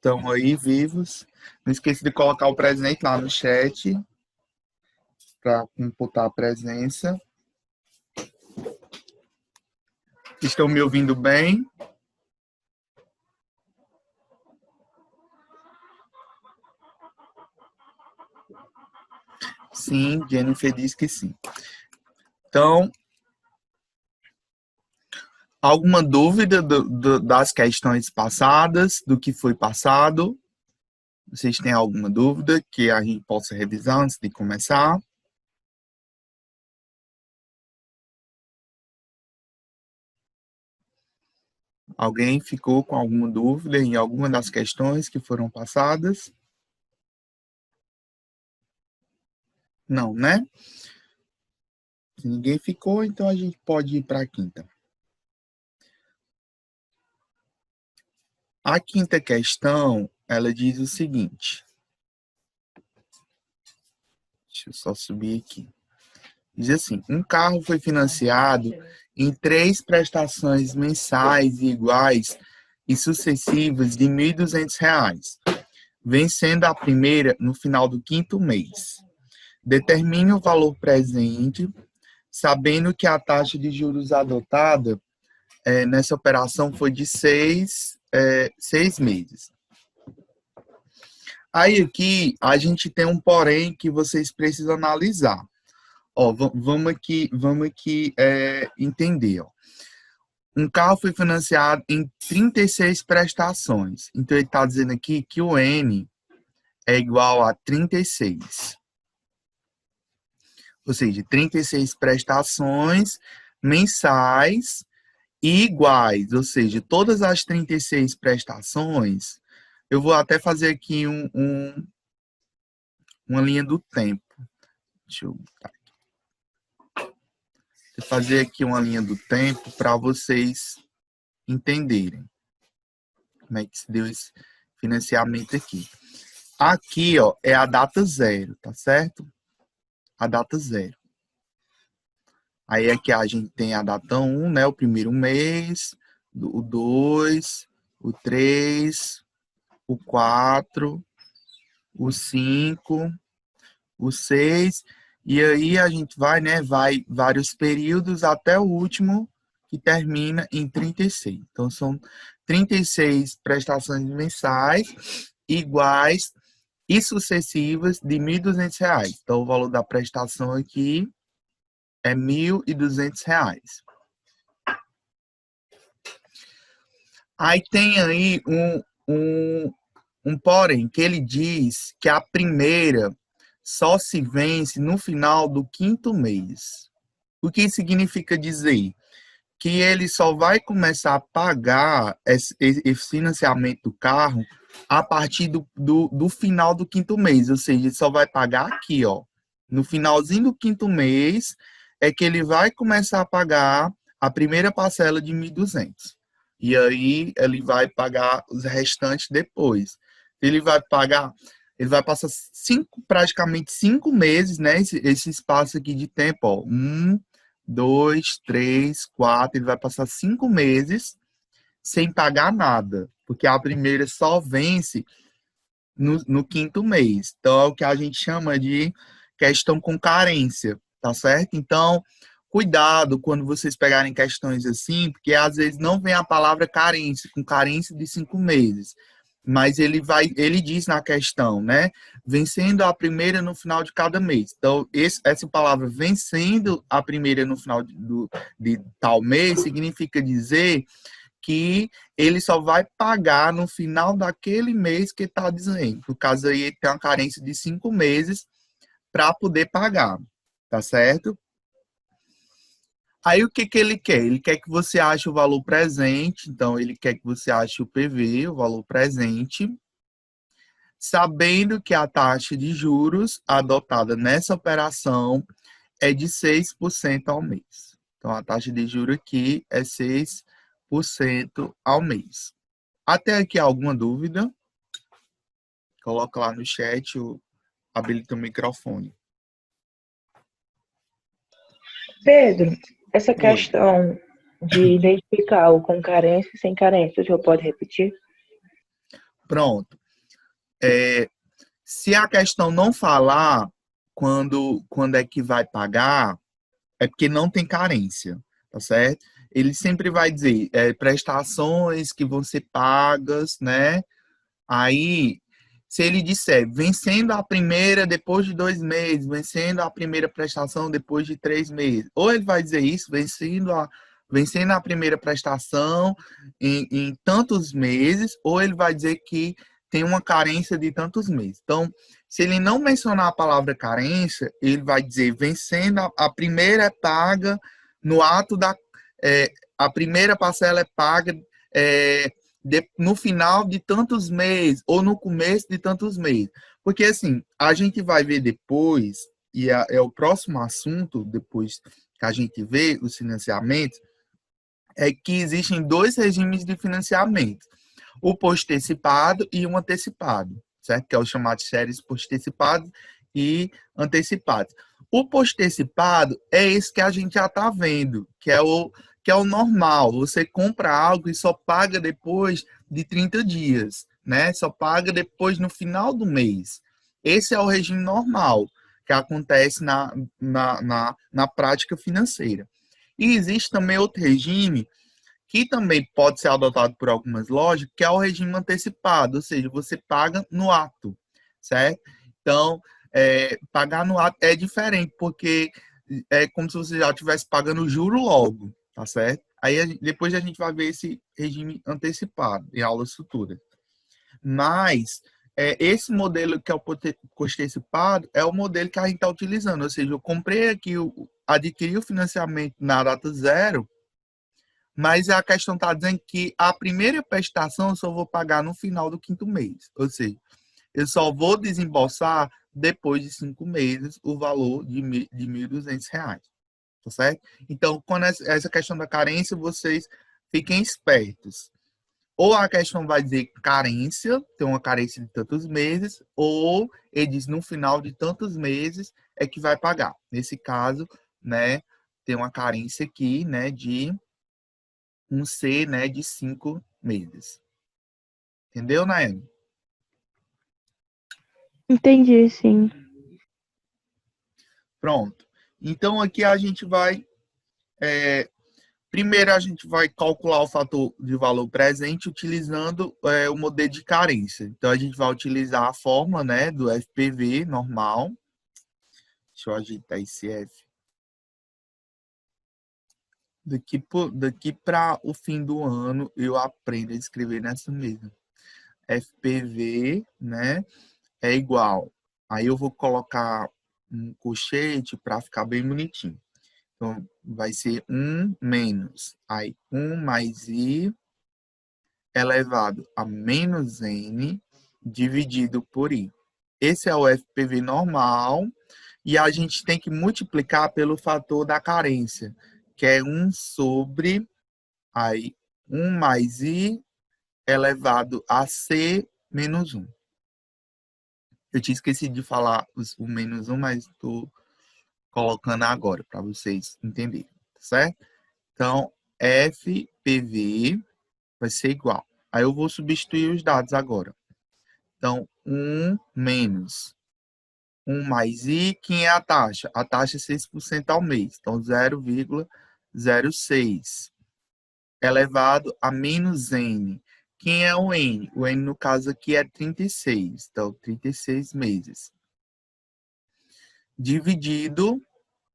estão aí vivos. Não esqueça de colocar o presente lá no chat para computar a presença. Estão me ouvindo bem? Sim, Jennifer diz que sim. Então, alguma dúvida das questões passadas, do que foi passado? Vocês têm alguma dúvida que a gente possa revisar antes de começar? Alguém ficou com alguma dúvida em alguma das questões que foram passadas? Não, né? Se ninguém ficou, então a gente pode ir para a quinta. A quinta questão, ela diz o seguinte. Deixa eu só subir aqui. Diz assim, um carro foi financiado em 3 prestações mensais iguais e sucessivas de R$ 1.200, vencendo a primeira no final do 5º mês. Determine o valor presente, sabendo que a taxa de juros adotada nessa operação foi de 6 meses. Aí aqui a gente tem um porém que vocês precisam analisar. Ó, vamos aqui entender. Ó. Um carro foi financiado em 36 prestações. Então ele está dizendo aqui que o N é igual a 36. Ou seja, 36 prestações mensais iguais, ou seja, todas as 36 prestações, eu vou até fazer aqui uma linha do tempo. Deixa eu fazer aqui uma linha do tempo para vocês entenderem como é que se deu esse financiamento aqui. Aqui, ó, é a data zero, tá certo? A data zero. Aí aqui a gente tem a data 1, né? O primeiro mês, o 2, o 3, o 4, o 5, o 6, e aí a gente vai, né? Vai vários períodos até o último, que termina em 36. Então, são 36 prestações mensais iguais e sucessivas de R$ 1.200. Então, o valor da prestação aqui é R$ 1.200. Aí tem aí um porém, que ele diz que a primeira só se vence no final do 5º mês. O que significa dizer? Que ele só vai começar a pagar esse financiamento do carro a partir do final do 5º mês, ou seja, ele só vai pagar aqui, ó. No finalzinho do 5º mês é que ele vai começar a pagar a primeira parcela de 1.200. E aí ele vai pagar os restantes depois. Ele vai passar praticamente 5 meses, né? Esse espaço aqui de tempo, ó. 1, 2, 3, 4, ele vai passar 5 meses sem pagar nada, porque a primeira só vence no 5º mês. Então, é o que a gente chama de questão com carência, tá certo? Então, cuidado quando vocês pegarem questões assim, porque às vezes não vem a palavra carência, com carência de 5 meses. Mas ele diz na questão, né? Vencendo a primeira no final de cada mês. Então, essa palavra vencendo a primeira no final de tal mês significa dizer que ele só vai pagar no final daquele mês que está dizendo. No caso aí, ele tem uma carência de 5 meses para poder pagar, tá certo? Aí o que ele quer? Ele quer que você ache o valor presente, então ele quer que você ache o PV, o valor presente, sabendo que a taxa de juros adotada nessa operação é de 6% ao mês. Então, a taxa de juros aqui é 6% ao mês. Até aqui alguma dúvida? Coloca lá no chat, habilita o microfone. Pedro, essa Oi. questão de identificar o com carência e sem carência, o senhor pode repetir? Pronto. Se a questão não falar quando é que vai pagar, é porque não tem carência, tá certo? Ele sempre vai dizer prestações que vão ser pagas, né? Aí, se ele disser vencendo a primeira depois de 2 meses, vencendo a primeira prestação depois de 3 meses, ou ele vai dizer isso, vencendo a primeira prestação em tantos meses, ou ele vai dizer que tem uma carência de tantos meses. Então, se ele não mencionar a palavra carência, ele vai dizer vencendo a primeira é paga no ato da a primeira parcela é paga no final de tantos meses ou no começo de tantos meses. Porque assim, a gente vai ver depois, e é o próximo assunto, depois que a gente vê os financiamentos, é que existem 2 regimes de financiamento, o postecipado e o antecipado, certo? Que é o chamado séries postecipados e antecipados. O postecipado é esse que a gente já está vendo, que é o normal. Você compra algo e só paga depois de 30 dias, né? Só paga depois no final do mês. Esse é o regime normal que acontece na prática financeira. E existe também outro regime que também pode ser adotado por algumas lojas, que é o regime antecipado, ou seja, você paga no ato, certo? Então, pagar no ato é diferente, porque é como se você já estivesse pagando o juro logo, tá certo? Aí depois a gente vai ver esse regime antecipado em aulas futuras. Mas esse modelo que é o postecipado é o modelo que a gente está utilizando, ou seja, eu comprei aqui, adquiri o financiamento na data zero, mas a questão está dizendo que a primeira prestação eu só vou pagar no final do 5º mês. Ou seja, eu só vou desembolsar depois de 5 meses o valor de R$ 1.200. Tá certo? Então, quando essa questão da carência, vocês fiquem espertos. Ou a questão vai dizer carência, tem uma carência de tantos meses, ou ele diz no final de tantos meses é que vai pagar. Nesse caso, né, tem uma carência aqui, né, de um C, né, de 5 meses. Entendeu, Naemi? Entendi, sim. Pronto. Então, aqui a gente vai... primeiro, a gente vai calcular o fator de valor presente utilizando o modelo de carência. Então, a gente vai utilizar a fórmula, né, do FPV normal. Deixa eu ajeitar esse F. Daqui para o fim do ano, eu aprendo a escrever nessa mesma. FPV, né, é igual. Aí eu vou colocar um colchete para ficar bem bonitinho. Então, vai ser 1 menos. Aí, 1 mais I elevado a menos N dividido por I. Esse é o FPV normal. E a gente tem que multiplicar pelo fator da carência, que é 1 sobre aí, 1 mais I elevado a C menos 1. Eu tinha esquecido de falar o menos 1, mas estou colocando agora para vocês entenderem, certo? Então, FPV vai ser igual. Aí eu vou substituir os dados agora. Então, 1 menos 1 mais I, quem é a taxa? A taxa é 6% ao mês. Então, 0,06 elevado a menos N. Quem é o N? O N, no caso aqui, é 36. Então, 36 meses. Dividido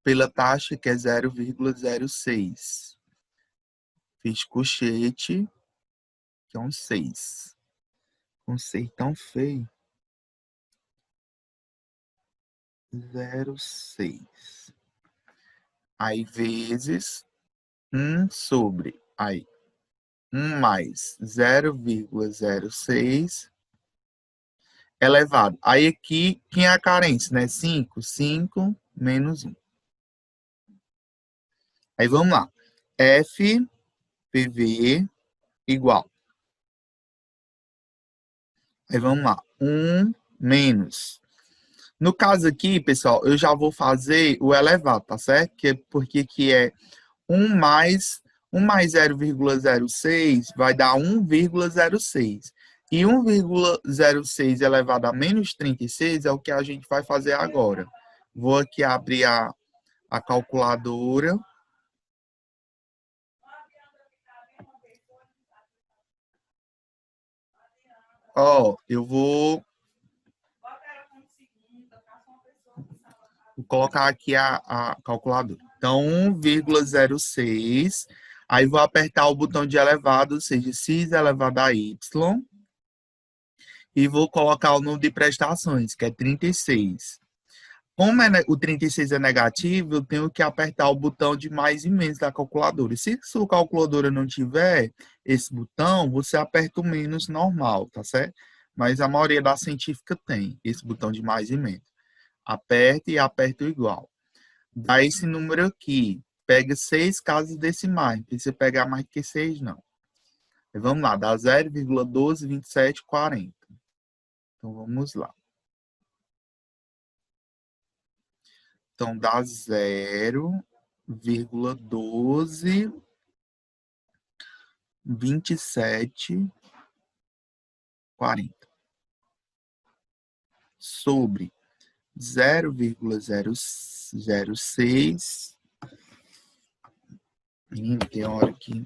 pela taxa, que é 0,06. Fiz colchete, que é um 6. Um 6 tão feio. 0,6. Aí, vezes 1 sobre. Aí, 1 mais 0,06 elevado. Aí, aqui, quem é a carência, né? 5. 5 menos 1. Aí, vamos lá. FPV igual. Aí, vamos lá. 1 menos. No caso aqui, pessoal, eu já vou fazer o elevado, tá certo? Porque aqui é 1 mais 0,06 vai dar 1,06. E 1,06 elevado a menos 36 é o que a gente vai fazer agora. Vou aqui abrir a calculadora. Ó, eu vou colocar aqui a calculadora. Então, 1,06. Aí vou apertar o botão de elevado, ou seja, x elevado a y. E vou colocar o número de prestações, que é 36. Como o 36 é negativo, eu tenho que apertar o botão de mais e menos da calculadora. Se sua calculadora não tiver esse botão, você aperta o menos normal, tá certo? Mas a maioria da científica tem esse botão de mais e menos. Aperta e aperta o igual. Dá esse número aqui. Pega 6 casas decimais. Não precisa pegar mais que 6, não. Vamos lá, dá 0,122740. Então, vamos lá. Então, dá 0,122740 sobre 0,006. Tem hora aqui.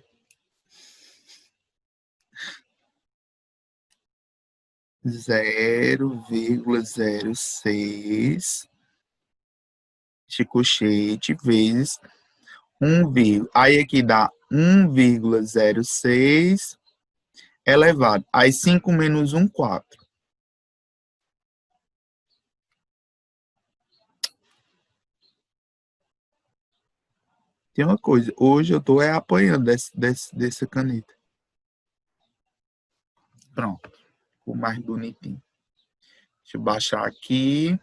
0,06 chicochete vezes 1, aí aqui dá 1,06 elevado. Aí 5 menos 1, 4. Tem uma coisa, hoje eu tô apanhando dessa caneta. Pronto, ficou mais bonitinho. Deixa eu baixar aqui.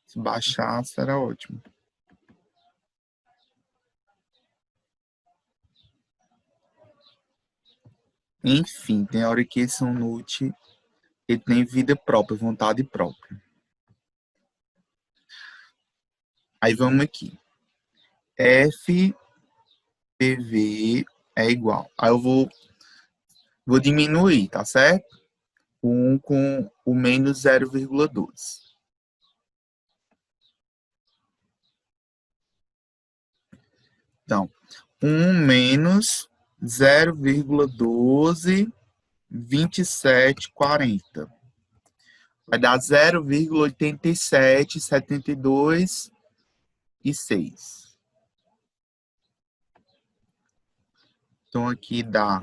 Se baixar, será ótimo. Enfim, tem hora que esse Note ele tem vida própria, vontade própria. Aí vamos aqui. FPV é igual. Aí eu vou diminuir, tá certo? 1 com o menos 0,12. Então, 1 menos 0,122740. Vai dar 0,8772,6. Então, aqui dá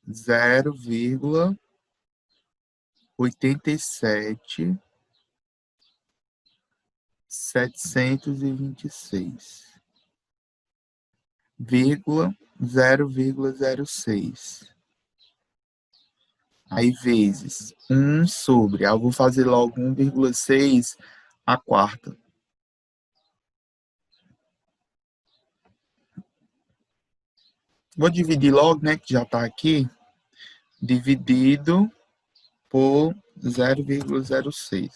0,87.726, 0,06. Aí vezes 1 sobre, aí eu vou fazer logo 1,6 a quarta. Vou dividir logo, né, que já está aqui, dividido por 0,06.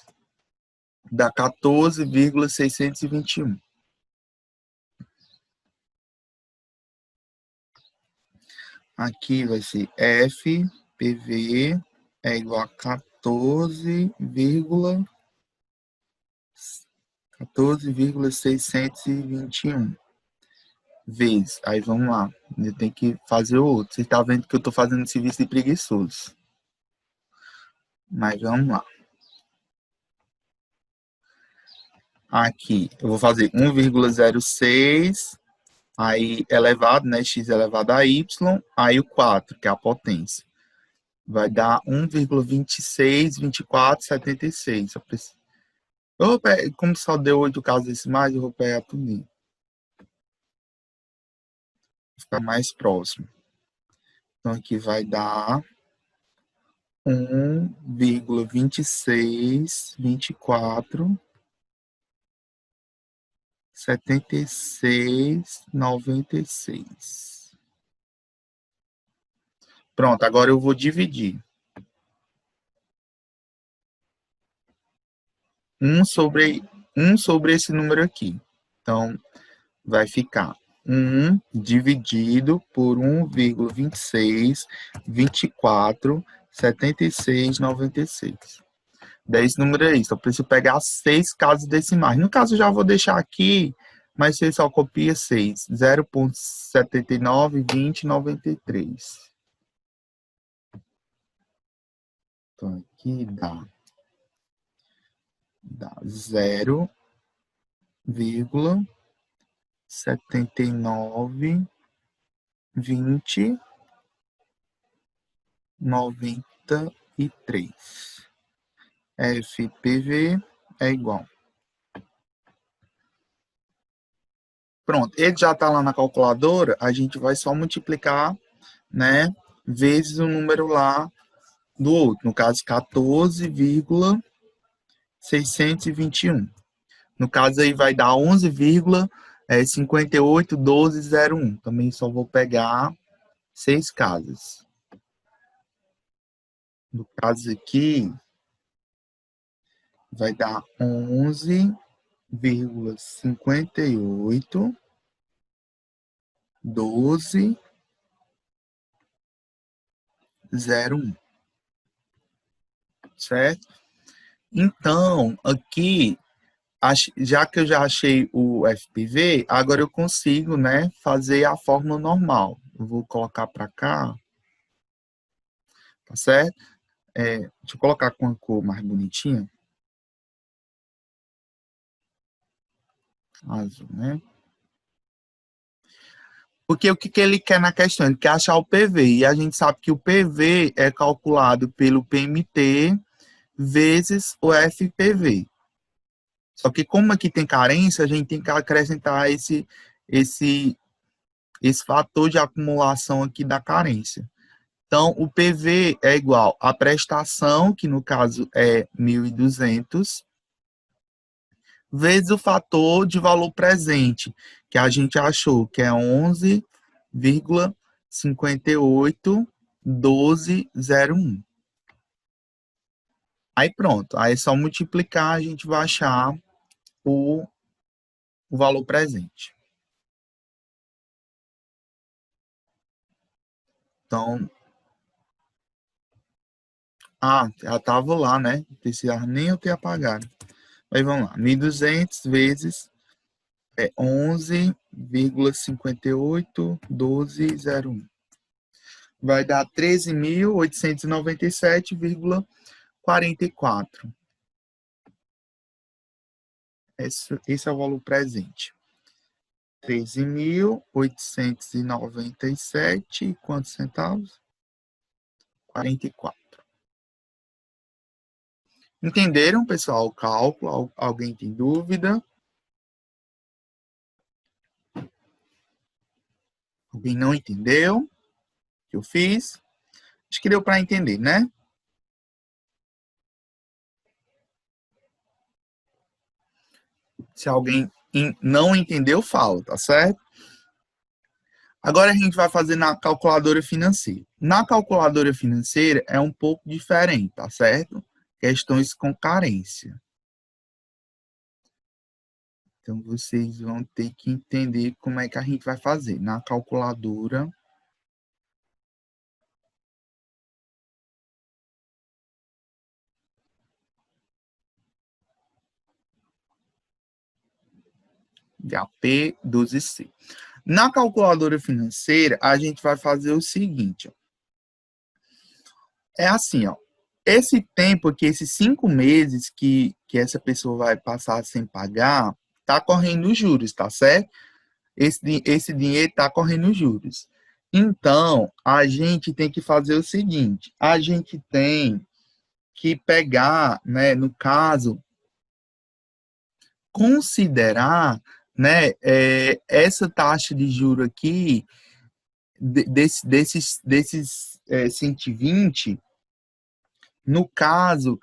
Dá 14,621. Aqui vai ser FPV é igual a 14,621 vezes. Aí vamos lá. Eu tenho que fazer o outro. Você está vendo que eu estou fazendo serviço de preguiçoso. Mas vamos lá. Aqui, eu vou fazer 1,06, aí elevado, né? X elevado a Y, aí o 4, que é a potência. Vai dar 1,262476. Como só deu 8 casas decimais, eu vou pegar tudo. Ficar mais próximo. Então, aqui vai dar 1,262476,96. Pronto, agora eu vou dividir. 1 sobre 1 sobre esse número aqui. Então, vai ficar 1 dividido por 1,26, 24, 76, 96. 10 números aí, só preciso pegar 6 casas decimais. No caso, eu já vou deixar aqui, mas você só copia 6. 0,79, 20, 93. Então, aqui dá 0,79, 20, 93. FPV é igual. Pronto, ele já está lá na calculadora, a gente vai só multiplicar, né, vezes o número lá do outro, no caso 14,621. No caso aí vai dar 11,581201. Também só vou pegar 6 casas. No caso aqui vai dar 11,58 1201, certo? Então, aqui, já que eu já achei o FPV, agora eu consigo, né, fazer a fórmula normal. Eu vou colocar para cá, tá certo? Deixa eu colocar com a cor mais bonitinha. Azul, né? Porque o que ele quer na questão? Ele quer achar o PV. E a gente sabe que o PV é calculado pelo PMT vezes o FPV. Só que como aqui tem carência, a gente tem que acrescentar esse fator de acumulação aqui da carência. Então, o PV é igual à prestação, que no caso é 1.200, vezes o fator de valor presente, que a gente achou que é 11,581201. Aí pronto, aí é só multiplicar, a gente vai achar o valor presente. Então, já estava lá, né? Não precisava nem eu ter apagado. Mas vamos lá, 1.200 vezes 11,581201. Vai dar 13.897,44. Esse é o valor presente. 13.897, quantos centavos? 44. Entenderam, pessoal, o cálculo? Alguém tem dúvida? Alguém não entendeu o que eu fiz? Acho que deu para entender, né? Se alguém não entendeu, fala, tá certo? Agora a gente vai fazer na calculadora financeira. Na calculadora financeira é um pouco diferente, tá certo? Questões com carência. Então, vocês vão ter que entender como é que a gente vai fazer. Na calculadora de AP12C. Na calculadora financeira, a gente vai fazer o seguinte, ó. É assim, ó. Esse tempo aqui, esses 5 meses que essa pessoa vai passar sem pagar, tá correndo juros, tá certo? Esse dinheiro está correndo juros. Então, a gente tem que fazer o seguinte, a gente tem que pegar, né, no caso, considerar, né, essa taxa de juro aqui, desses 120, no caso,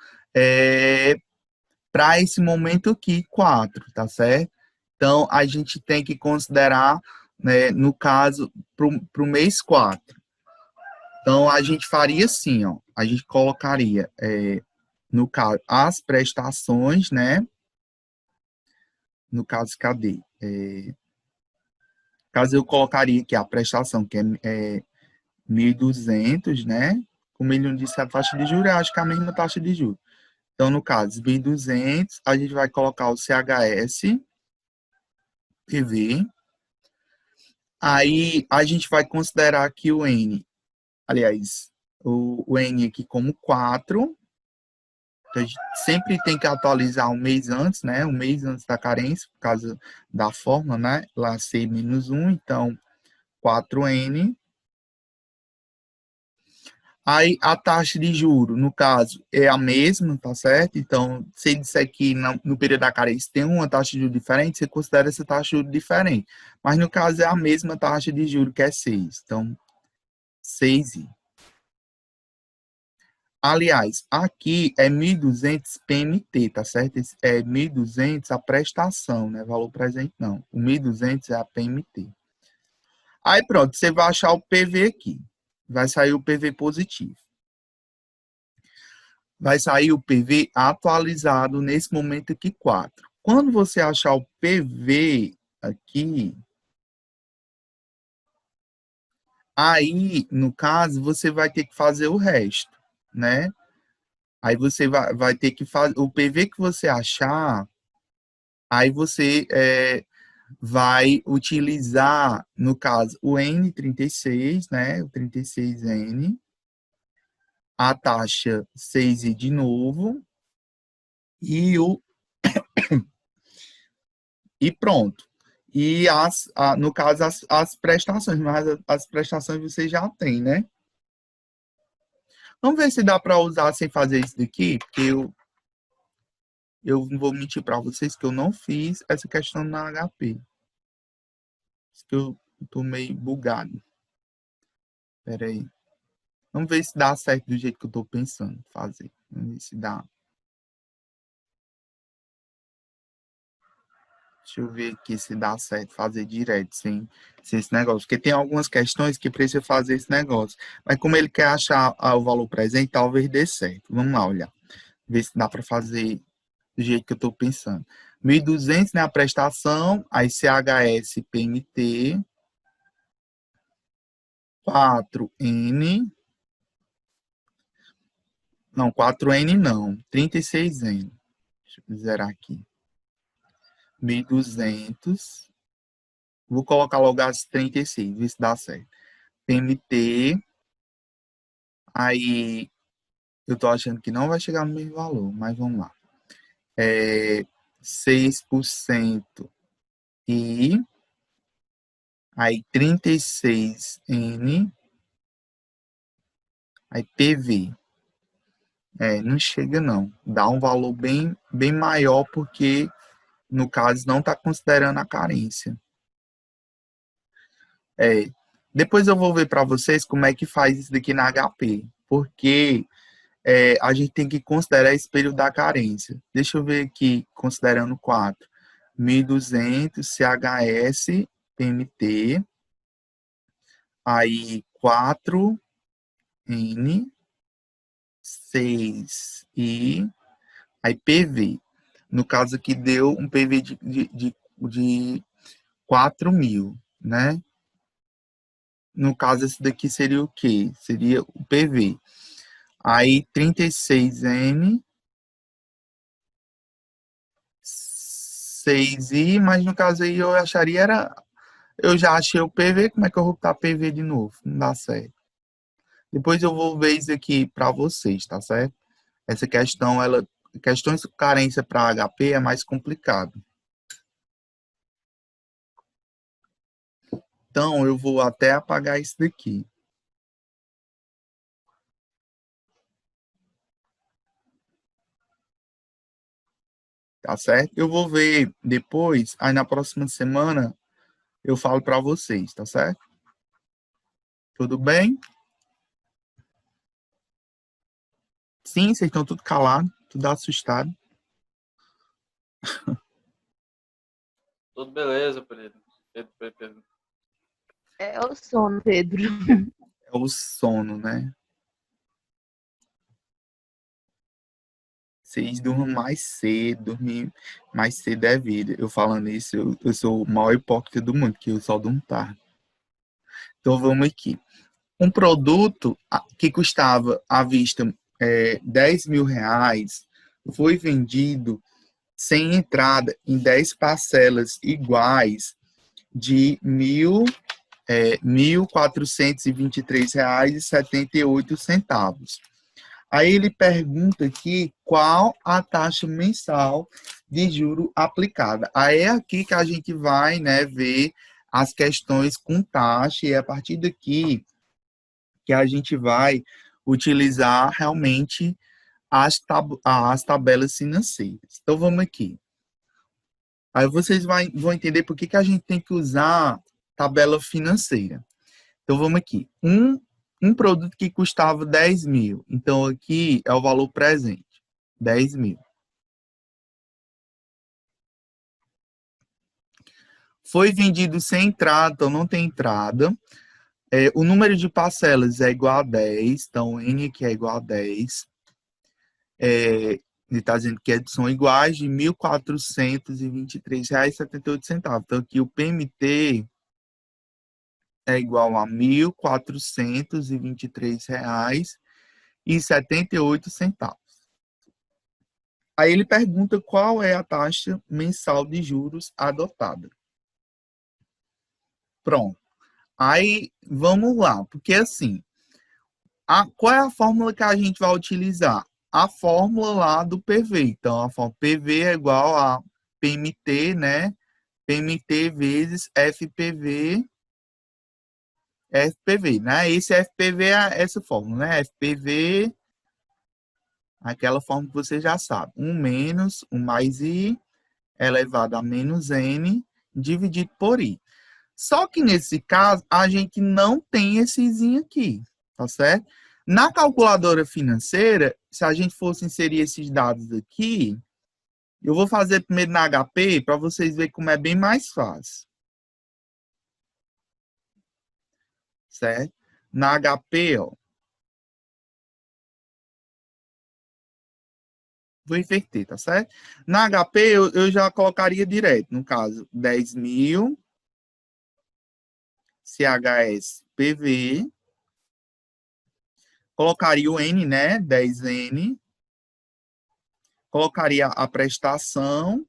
para esse momento aqui, 4, tá certo? Então, a gente tem que considerar, né, no caso, para o mês 4. Então, a gente faria assim, ó, a gente colocaria, no caso, as prestações, né, no caso, cadê? Caso eu colocaria aqui a prestação, que é 1.200, né? Como ele não disse a taxa de juros, eu acho que é a mesma taxa de juros. Então, no caso, 1.200, a gente vai colocar o CHS, PV. Aí, a gente vai considerar aqui o N, aliás, o N aqui como 4. Então, a gente sempre tem que atualizar um mês antes, né? Um mês antes da carência, por causa da fórmula, né? Lá C-1, então 4N. Aí a taxa de juro, no caso, é a mesma, tá certo? Então, se ele disser que no período da carência tem uma taxa de juro diferente, você considera essa taxa de juro diferente. Mas no caso é a mesma taxa de juro, que é 6. Então, 6I. Aliás, aqui é 1.200 PMT, tá certo? É 1.200 a prestação, né? Valor presente não. O 1.200 é a PMT. Aí pronto, você vai achar o PV aqui. Vai sair o PV positivo. Vai sair o PV atualizado nesse momento aqui, 4. Quando você achar o PV aqui, aí, no caso, você vai ter que fazer o resto, né? Aí você vai ter que fazer o PV que você achar, aí você vai utilizar, no caso, o N36, né? O 36N, a taxa 6I de novo, e pronto. E no caso, as prestações, mas as prestações você já tem, né? Vamos ver se dá para usar sem fazer isso daqui, porque eu não vou mentir para vocês que eu não fiz essa questão na HP. Isso que eu tô meio bugado. Espera aí. Vamos ver se dá certo do jeito que eu tô pensando fazer. Vamos ver se dá. Deixa eu ver aqui se dá certo fazer direto, sem esse negócio. Porque tem algumas questões que precisa fazer esse negócio. Mas como ele quer achar o valor presente, talvez dê certo. Vamos lá olhar. Ver se dá para fazer do jeito que eu estou pensando. 1.200, né, a prestação, aí CHS PMT, 4N, não, 4N não, 36N. Deixa eu zerar aqui. 1.200. Vou colocar logo as 36, ver se dá certo. PMT, aí eu tô achando que não vai chegar no mesmo valor, mas vamos lá. 6% e aí 36N, aí PV. Não chega não. Dá um valor bem maior porque, no caso, não está considerando a carência. Depois eu vou ver para vocês como é que faz isso daqui na HP, porque a gente tem que considerar esse período da carência. Deixa eu ver aqui, considerando 4. 1.200 CHS PMT, aí 4N, 6I, aí PV. No caso aqui deu um PV de 4.000, né? No caso, esse daqui seria o quê? Seria o PV. Aí 36N, 6I, mas no caso aí eu acharia eu já achei o PV, como é que eu vou botar PV de novo? Não dá certo. Depois eu vou ver isso aqui para vocês, tá certo? Essa questão, questões de carência para HP é mais complicado. Então, eu vou até apagar isso daqui. Tá certo? Eu vou ver depois, aí na próxima semana eu falo para vocês, tá certo? Tudo bem? Sim, vocês estão tudo calado, tudo assustado. Tudo beleza, Pedro. Pedro. É o sono, Pedro. É o sono, né? Vocês durmam mais cedo, dormir mais cedo é vida. Eu falando isso, eu sou o maior hipócrita do mundo, que eu só durmo tarde. Então vamos aqui. Um produto que custava à vista 10 mil reais foi vendido sem entrada em 10 parcelas iguais de R$ 1.423,78. Aí ele pergunta aqui qual a taxa mensal de juro aplicada. Aí é aqui que a gente vai, né, ver as questões com taxa e é a partir daqui que a gente vai utilizar realmente as tabelas financeiras. Então vamos aqui. Aí vocês vão entender por que a gente tem que usar tabela financeira. Então vamos aqui. Um produto que custava 10 mil. Então aqui é o valor presente. 10 mil. Foi vendido sem entrada, então não tem entrada. O número de parcelas é igual a 10. Então N aqui é igual a 10. Ele está dizendo que são iguais de R$ 1.423,78. Então aqui o PMT é igual a R$ 1.423,78. Aí ele pergunta qual é a taxa mensal de juros adotada. Pronto. Aí vamos lá, porque assim, qual é a fórmula que a gente vai utilizar? A fórmula lá do PV. Então, a fórmula PV é igual a PMT, né? PMT vezes FPV, né? Esse FPV é essa fórmula, né? FPV, aquela fórmula que você já sabe. 1 menos 1 mais I elevado a menos N dividido por I. Só que nesse caso, a gente não tem esse izinho aqui, tá certo? Na calculadora financeira, se a gente fosse inserir esses dados aqui, eu vou fazer primeiro na HP para vocês verem como é bem mais fácil. Certo? Na HP, ó. Vou inverter, tá certo? Na HP, eu já colocaria direto, no caso, 10 mil CHS PV. Colocaria o N, né? 10N. Colocaria a prestação,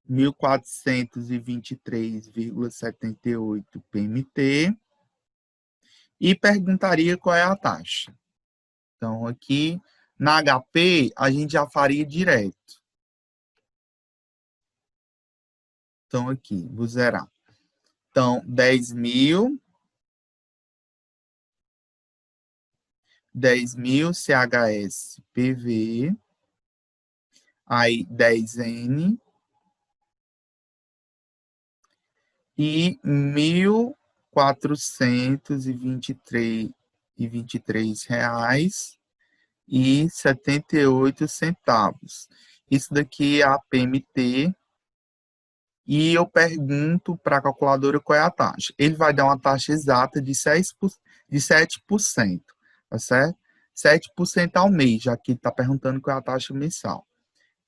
1.423,78 PMT. E perguntaria qual é a taxa. Então, aqui, na HP, a gente já faria direto. Então, aqui, vou zerar. Então, 10 mil CHS PV, aí 10N, e 1.423,78. Isso daqui é a PMT. E eu pergunto para a calculadora qual é a taxa. Ele vai dar uma taxa exata de 7%, tá certo? 7% ao mês, já que ele está perguntando qual é a taxa mensal.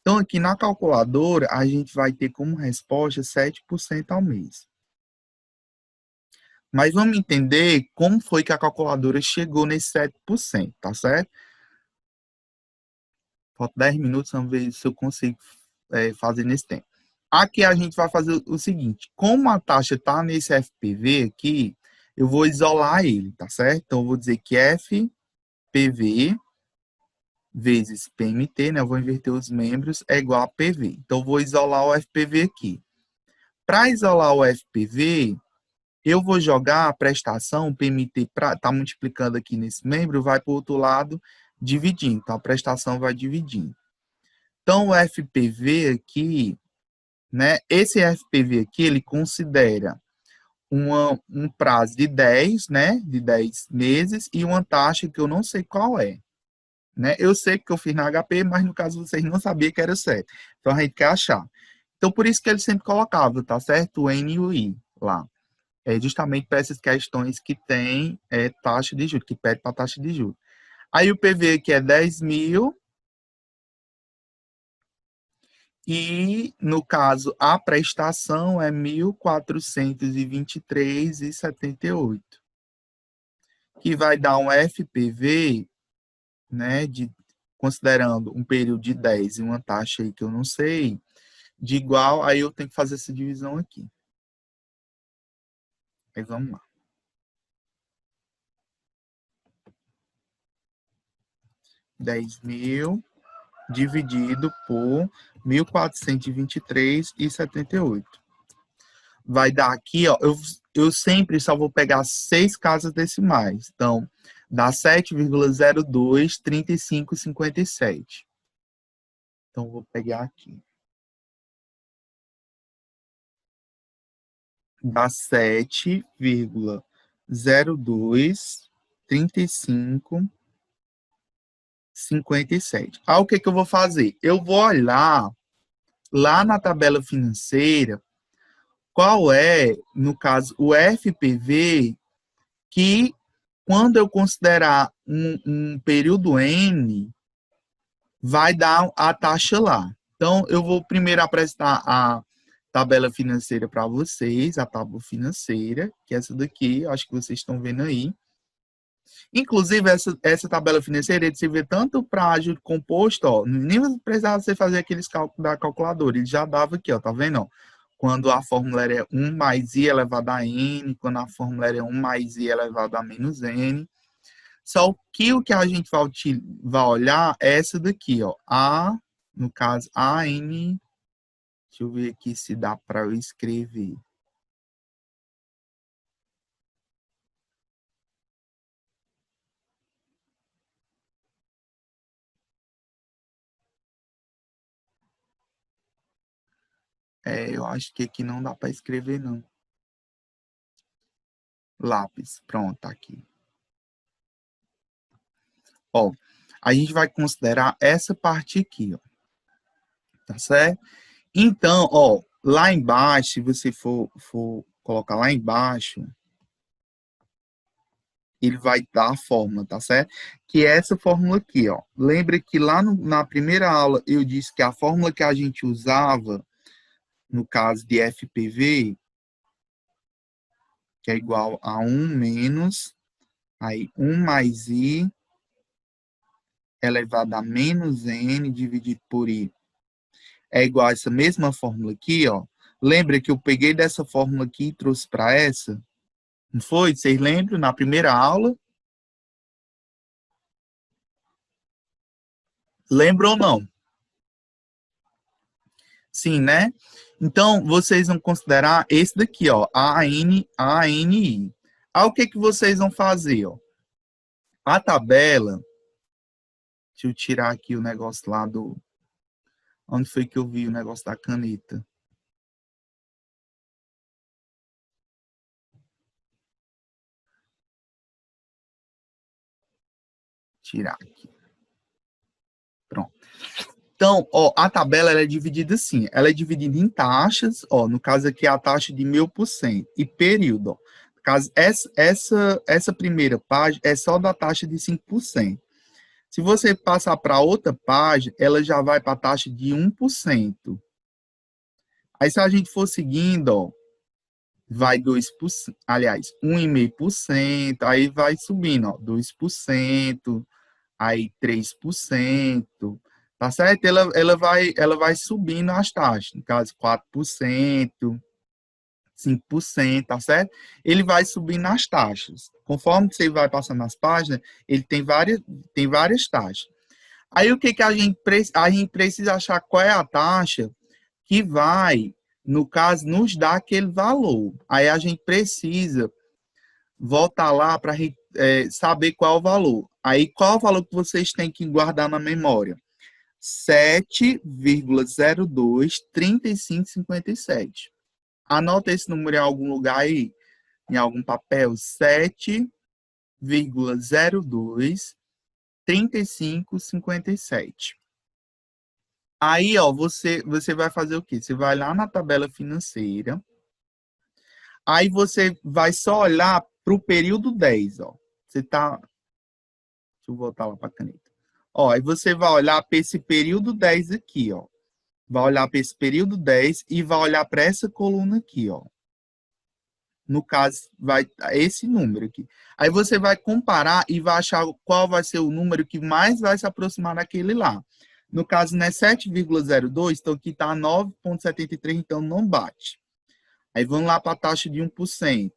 Então, aqui na calculadora, a gente vai ter como resposta 7% ao mês. Mas vamos entender como foi que a calculadora chegou nesse 7%, tá certo? Falta 10 minutos, vamos ver se eu consigo fazer nesse tempo. Aqui a gente vai fazer o seguinte, como a taxa está nesse FPV aqui, eu vou isolar ele, tá certo? Então, eu vou dizer que FPV vezes PMT, né? Eu vou inverter os membros, é igual a PV. Então, eu vou isolar o FPV aqui. Para isolar o FPV, eu vou jogar a prestação, o PMT, tá multiplicando aqui nesse membro, vai para o outro lado, dividindo. Então, a prestação vai dividindo. Então, o FPV aqui, né? Esse FPV aqui, ele considera um prazo de 10, né? De 10 meses e uma taxa que eu não sei qual é. Né? Eu sei que eu fiz na HP, mas no caso vocês não sabiam que era certo. Então, a gente quer achar. Então, por isso que ele sempre colocava, tá certo? O N e o I lá. É justamente para essas questões que tem taxa de juros, que pede para taxa de juros. Aí o PV aqui é 10 mil E, no caso, a prestação é 1.423,78, que vai dar um FPV, né, considerando um período de 10 e uma taxa aí que eu não sei, de igual, aí eu tenho que fazer essa divisão aqui. Aí vamos lá. 10.000 dividido por 1.423,78. Vai dar aqui, ó, eu sempre só vou pegar 6 casas decimais. Então, dá 7,023557. Então, vou pegar aqui. Dá 7,023557. Aí, o que que eu vou fazer? Eu vou olhar lá na tabela financeira qual é, no caso, o FPV que, quando eu considerar um período N, vai dar a taxa lá. Então, eu vou primeiro apresentar a tabela financeira para vocês, a tábua financeira, que é essa daqui, acho que vocês estão vendo aí. Inclusive, essa tabela financeira, ele se vê tanto para juro composto, ó, nem precisava você fazer aqueles cálculos da calculadora, ele já dava aqui, ó, tá vendo? Ó? Quando a fórmula é 1 mais i elevado a n, quando a fórmula é 1 mais i elevado a menos n. Só que o que a gente vai olhar é essa daqui, ó, no caso, AN, deixa eu ver aqui se dá para eu escrever. Eu acho que aqui não dá para escrever, não. Lápis, pronto, tá aqui. Ó, a gente vai considerar essa parte aqui, ó. Tá certo? Então, ó, lá embaixo, se você for colocar lá embaixo, ele vai dar a fórmula, tá certo? Que é essa fórmula aqui, ó. Lembra que lá na primeira aula eu disse que a fórmula que a gente usava, no caso de FPV, que é igual a 1 menos, aí 1 mais I elevado a menos N dividido por I. É igual a essa mesma fórmula aqui, ó. Lembra que eu peguei dessa fórmula aqui e trouxe para essa? Não foi? Vocês lembram? Na primeira aula? Lembram ou não? Sim, né? Então, vocês vão considerar esse daqui, ó, ANI. Aí, o que que vocês vão fazer, ó? A tabela, deixa eu tirar aqui o negócio lá do... Onde foi que eu vi o negócio da caneta? Tirar aqui. Pronto. Então, ó, a tabela ela é dividida assim, ela é dividida em taxas, ó, no caso aqui é a taxa de 1.000%, e período, ó. No caso, essa primeira página é só da taxa de 5%. Se você passar para outra página, ela já vai para a taxa de 1%. Aí, se a gente for seguindo, ó, vai 2%, aliás, 1,5%, aí vai subindo, ó, 2%, aí 3%, tá certo? Ela vai subindo as taxas, no caso 4%, 5%, tá certo? Ele vai subindo as taxas. Conforme você vai passando as páginas, ele tem várias taxas. Aí o que que a gente precisa achar qual é a taxa que vai, no caso, nos dar aquele valor. Aí a gente precisa voltar lá para saber qual é o valor. Aí, qual é o valor que vocês têm que guardar na memória? 7,023557. Anota esse número em algum lugar aí, em algum papel. 7,023557. Aí, ó, você vai fazer o quê? Você vai lá na tabela financeira. Aí você vai só olhar para o período 10, ó. Você tá... Deixa eu voltar lá para a caneta. Ó, aí você vai olhar para esse período 10 aqui, ó. vai olhar para esse período 10 e vai olhar para essa coluna aqui, ó. No caso, vai esse número aqui. Aí você vai comparar e vai achar qual vai ser o número que mais vai se aproximar daquele lá. No caso, não é 7,02, então aqui está 9,73, então não bate. Aí vamos lá para a taxa de 1%.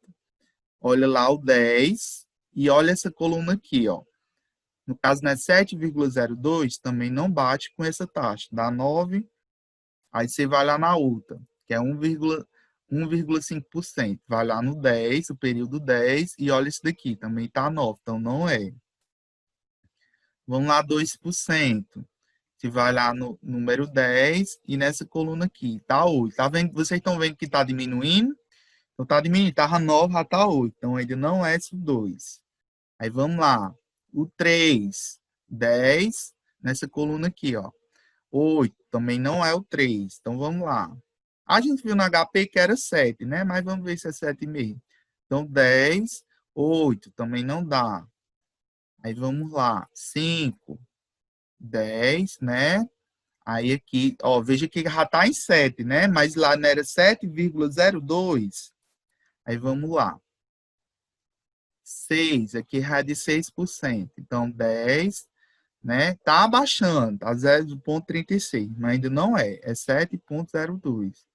Olha lá o 10 e olha essa coluna aqui, ó. No caso, não é 7,02, também não bate com essa taxa, dá 9. Aí você vai lá na outra, que é 1,5%. Vai lá no 10, o período 10, e olha isso daqui, também está 9, então não é. Vamos lá, 2%. Você vai lá no número 10 e nessa coluna aqui, tá 8. Tá vendo? Vocês estão vendo que está diminuindo? Então está diminuindo, estava 9, já está 8. Então ainda não é esse 2. Aí vamos lá. O 3, 10, nessa coluna aqui, ó. 8, também não é o 3. Então vamos lá. A gente viu no HP que era 7, né? Mas vamos ver se é 7,5. Então 10, 8, também não dá. Aí vamos lá. 5, 10, né? Aí aqui, ó, veja que já está em 7, né? Mas lá não era 7,02. Aí vamos lá. 6, aqui já é de 6%. Então 10, né? Tá abaixando, tá 0,36, mas ainda não é 7,02.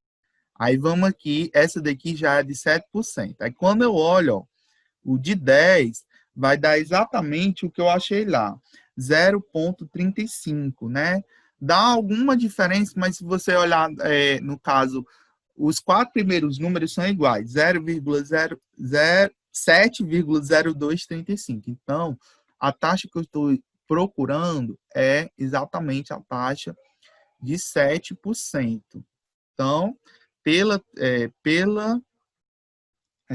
Aí vamos aqui, essa daqui já é de 7%. Aí quando eu olho, ó, o de 10 vai dar exatamente o que eu achei lá, 0,35, né? Dá alguma diferença, mas se você olhar, no caso, os 4 primeiros números são iguais, 7,0235. Então, a taxa que eu estou procurando é exatamente a taxa de 7%. Então, aí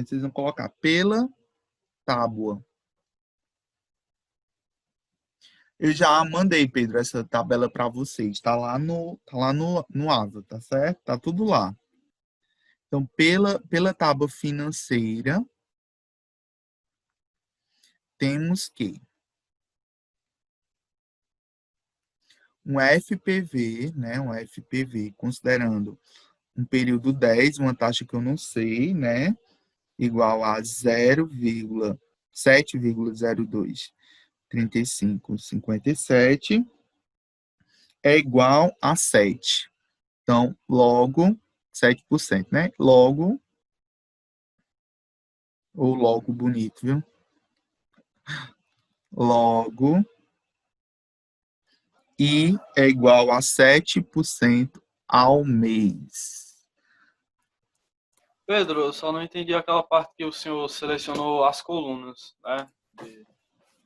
vocês vão colocar pela tábua. Eu já mandei, Pedro, essa tabela para vocês. Tá lá no Ava, tá certo? Tá tudo lá. Então, pela tábua financeira, temos que um FPV, né? Um FPV, considerando um período 10, uma taxa que eu não sei, né? Igual a 0,7,023557 é igual a 7. Então, logo, 7%, né? Logo, ou logo bonito, viu? Logo, I é igual a 7% ao mês. Pedro, eu só não entendi aquela parte que o senhor selecionou as colunas, né? De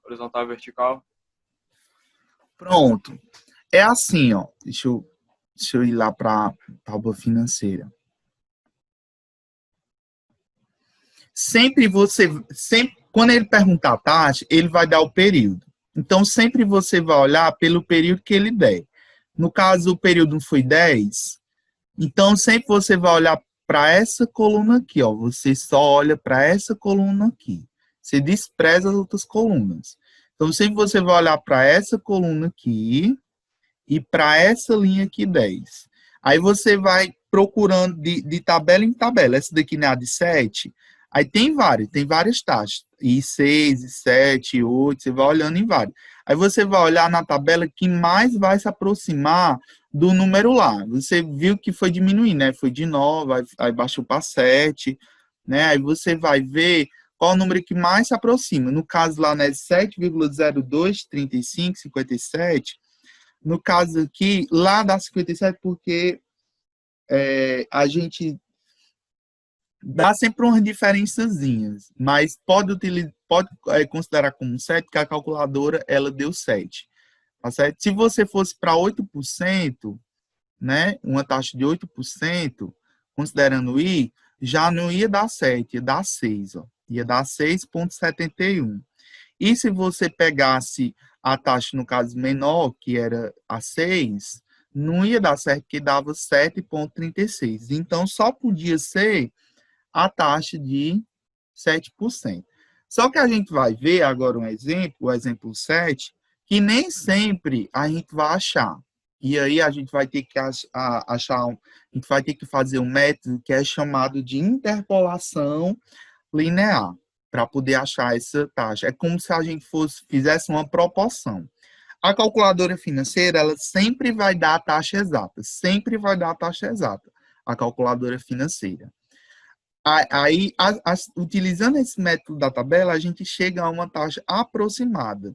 horizontal e vertical. Pronto. É assim, ó. Deixa eu ir lá para a tábua financeira. Quando ele perguntar a taxa, ele vai dar o período. Então, sempre você vai olhar pelo período que ele der. No caso, o período foi 10, então sempre você vai olhar para essa coluna aqui, ó. Você só olha para essa coluna aqui. Você despreza as outras colunas. Então, sempre você vai olhar para essa coluna aqui e para essa linha aqui, 10. Aí você vai procurando de tabela em tabela. Essa daqui não é a de 7. Aí tem várias taxas. E 6, e 7, e 8, você vai olhando em várias. Aí você vai olhar na tabela que mais vai se aproximar do número lá. Você viu que foi diminuindo, né? Foi de 9, aí baixou para 7, né? Aí você vai ver qual o número que mais se aproxima. No caso lá, né, 7,023557. No caso aqui, lá dá 57 porque a gente dá sempre umas diferençazinhas, mas pode considerar como 7, que a calculadora ela deu 7. Tá certo? Se você fosse para 8%, né, uma taxa de 8%, considerando o I, já não ia dar 7, ia dar 6. Ó, ia dar 6,71. E se você pegasse a taxa, no caso menor, que era a 6, não ia dar certo, que dava 7,36. Então, só podia ser a taxa de 7%. Só que a gente vai ver agora um exemplo, o exemplo 7, que nem sempre a gente vai achar. E aí a gente vai ter que achar, a gente vai ter que fazer um método que é chamado de interpolação linear, para poder achar essa taxa. É como se a gente fizesse uma proporção. A calculadora financeira, ela sempre vai dar a taxa exata, sempre vai dar a taxa exata, a calculadora financeira. Aí, utilizando esse método da tabela, a gente chega a uma taxa aproximada.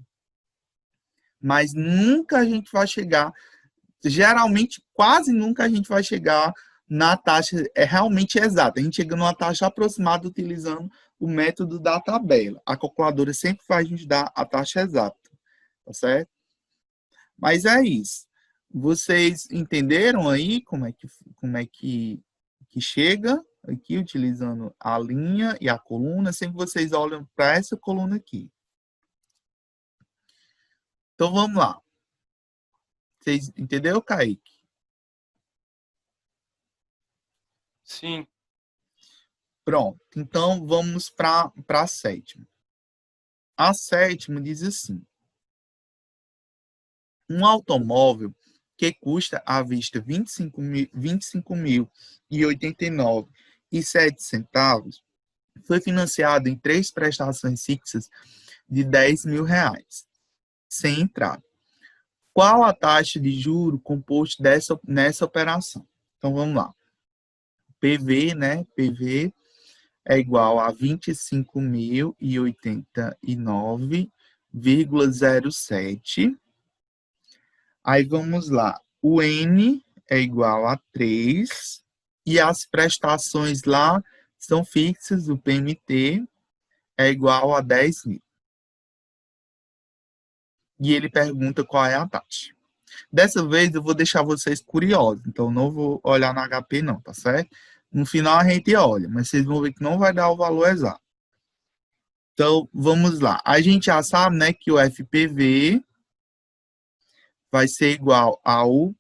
Mas nunca a gente vai chegar, geralmente, quase nunca a gente vai chegar na taxa realmente exata. A gente chega numa taxa aproximada utilizando o método da tabela. A calculadora sempre vai nos dar a taxa exata, tá certo? Mas é isso. Vocês entenderam aí que chega aqui utilizando a linha e a coluna, sempre vocês olham para essa coluna aqui. Então vamos lá. Vocês entenderam, Kaique? Sim. Pronto. Então vamos para a sétima. A sétima diz assim: um automóvel que custa à vista R$ 25.089,07 foi financiado em 3 prestações fixas de R$ 10.000, sem entrada. Qual a taxa de juro composto nessa operação? Então, vamos lá. PV, né? PV é igual a 25.089,07. Aí, vamos lá. O N é igual a 3. E as prestações lá são fixas. O PMT é igual a 10.000. E ele pergunta qual é a taxa. Dessa vez eu vou deixar vocês curiosos, então não vou olhar no HP não, tá certo? No final a gente olha, mas vocês vão ver que não vai dar o valor exato. Então, vamos lá. A gente já sabe, né, que o FPV vai ser igual ao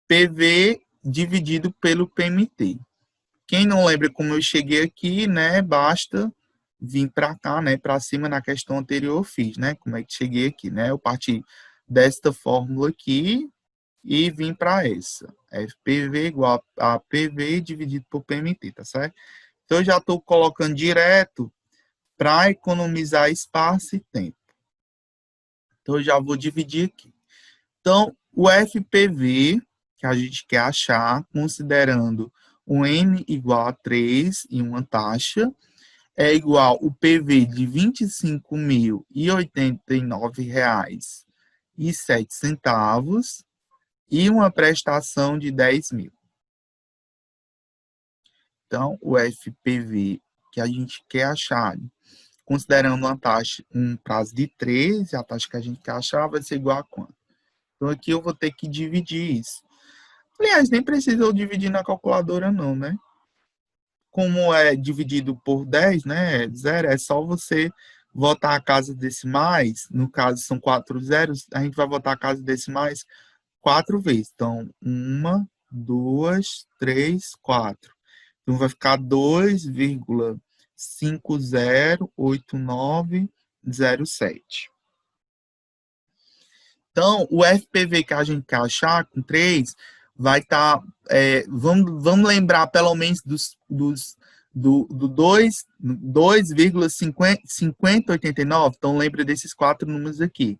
PV dividido pelo PMT. Quem não lembra como eu cheguei aqui, né, basta vir para cá, né, para cima na questão anterior eu fiz, né, como é que cheguei aqui, né? Eu parti desta fórmula aqui e vim para essa. FPV igual a PV dividido por PMT, tá certo? Então, eu já estou colocando direto para economizar espaço e tempo. Então, eu já vou dividir aqui. Então, o FPV, que a gente quer achar, considerando um N igual a 3 e uma taxa, é igual o PV de R$ 25.089,07 e uma prestação de 10.000. Então, o FPV que a gente quer achar, considerando uma taxa, um prazo de 3, a taxa que a gente quer achar vai ser igual a quanto? Então, aqui eu vou ter que dividir isso. Aliás, nem precisa eu dividir na calculadora não, né? Como é dividido por 10, né? Zero, é só você voltar a casa decimais. No caso, são 4 zeros. A gente vai voltar a casa decimais 4 vezes. Então, 1, 2, 3, 4. Então, vai ficar 2,508907. Então, o FPV que a gente quer achar com 3 vai estar... vamos lembrar pelo menos do 2,5089. Então, lembra desses 4 números aqui.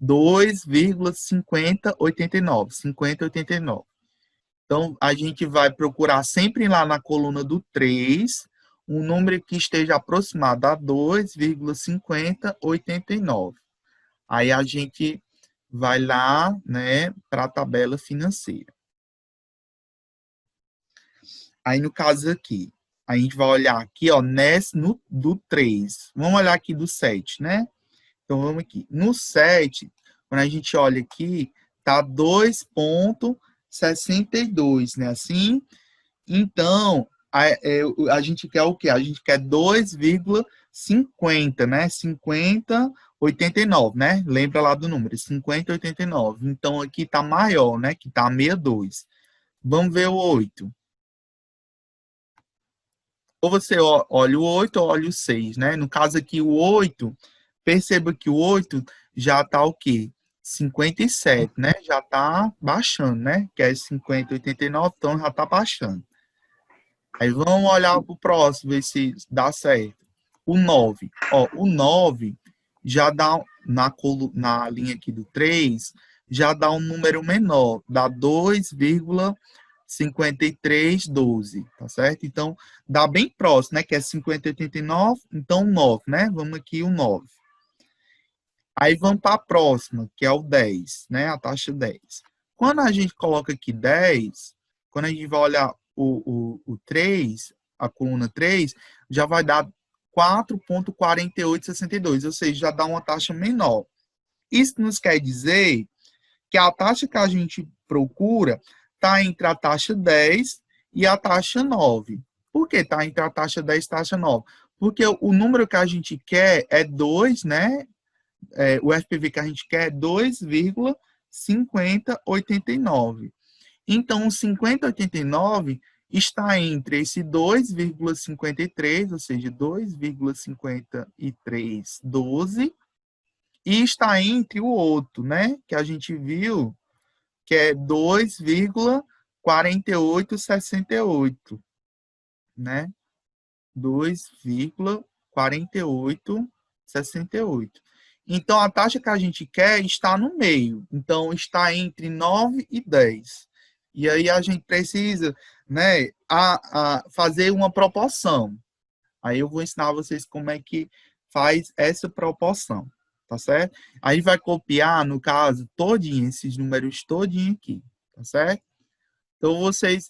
2,5089. 5089. Então, a gente vai procurar sempre lá na coluna do 3, um número que esteja aproximado a 2,5089. Aí a gente vai lá, né, para a tabela financeira. Aí, no caso aqui, a gente vai olhar aqui, ó, do 3. Vamos olhar aqui do 7, né? Então, vamos aqui. No 7, quando a gente olha aqui, tá 2,62, né? Assim, então, a gente quer o quê? A gente quer 2,50, né? 50,89, né? Lembra lá do número, 50,89. Então, aqui tá maior, né? Que tá 62. Vamos ver o 8. Ou você olha o 8 ou olha o 6, né? No caso aqui, o 8, perceba que o 8 já tá o quê? 57, né? Já está baixando, né? Que é 50,89, então já está baixando. Aí vamos olhar para o próximo, ver se dá certo. O 9. Ó, o 9 já dá, na linha aqui do 3, já dá um número menor, dá 2,5312, tá certo? Então, dá bem próximo, né? Que é 50,89, então 9, né? Vamos aqui o 9. Aí vamos para a próxima, que é o 10, né? A taxa 10. Quando a gente coloca aqui 10, quando a gente vai olhar o 3, a coluna 3, já vai dar 4,4862, ou seja, já dá uma taxa menor. Isso nos quer dizer que a taxa que a gente procura está entre a taxa 10 e a taxa 9. Por que está entre a taxa 10 e a taxa 9? Porque o número que a gente quer é 2, né? O FPV que a gente quer é 2,5089. Então, o 5089 está entre esse 2,53, ou seja, 2,5312, e está entre o outro, né? Que a gente viu, que é 2,4868, né? 2,4868. Então, a taxa que a gente quer está no meio. Então, está entre 9 e 10. E aí a gente precisa, né, fazer uma proporção. Aí eu vou ensinar vocês como é que faz essa proporção, tá certo? Aí vai copiar, no caso, todinho, esses números todinho aqui, tá certo? Então, vocês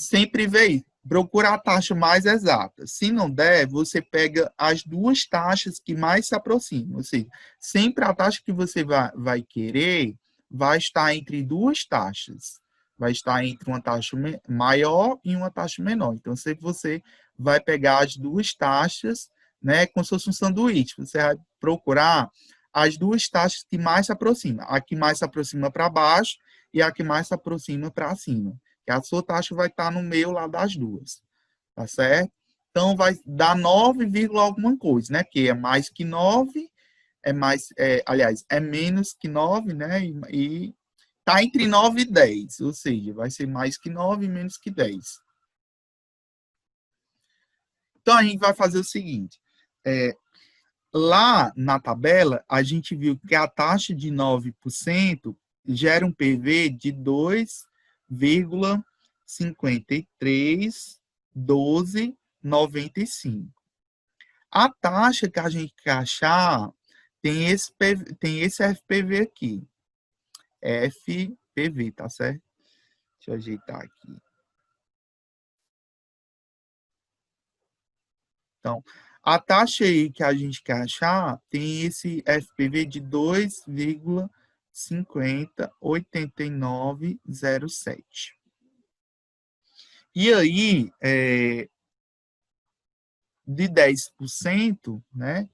sempre veem, procura a taxa mais exata. Se não der, você pega as duas taxas que mais se aproximam. Ou seja, sempre a taxa que você vai querer vai estar entre duas taxas. Vai estar entre uma taxa maior e uma taxa menor. Então, sempre você vai pegar as duas taxas, né, como se fosse um sanduíche. Você vai procurar as duas taxas que mais se aproximam. A que mais se aproxima para baixo e a que mais se aproxima para cima. Que a sua taxa vai estar no meio lá das duas, tá certo? Então, vai dar 9, alguma coisa, né? Que é mais que 9, aliás, é menos que 9, né? E tá entre 9 e 10, ou seja, vai ser mais que 9 e menos que 10. Então, a gente vai fazer o seguinte, lá na tabela, a gente viu que a taxa de 9% gera um PV de 2,531295. A taxa que a gente quer achar tem esse FPV aqui. FPV, tá certo? Deixa eu ajeitar aqui. Então, a taxa aí que a gente quer achar tem esse FPV de 2,508907. E aí, de 10%, né?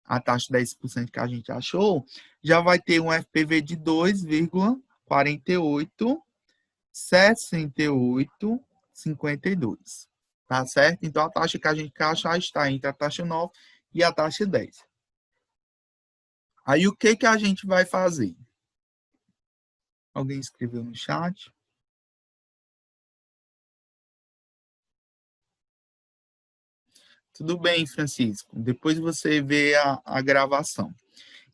A taxa de 10% que a gente achou, já vai ter um FPV de 2,486852. Tá certo? Então, a taxa que a gente quer achar está entre a taxa 9 e a taxa 10. Aí, o que a gente vai fazer? Alguém escreveu no chat? Tudo bem, Francisco. Depois você vê a gravação.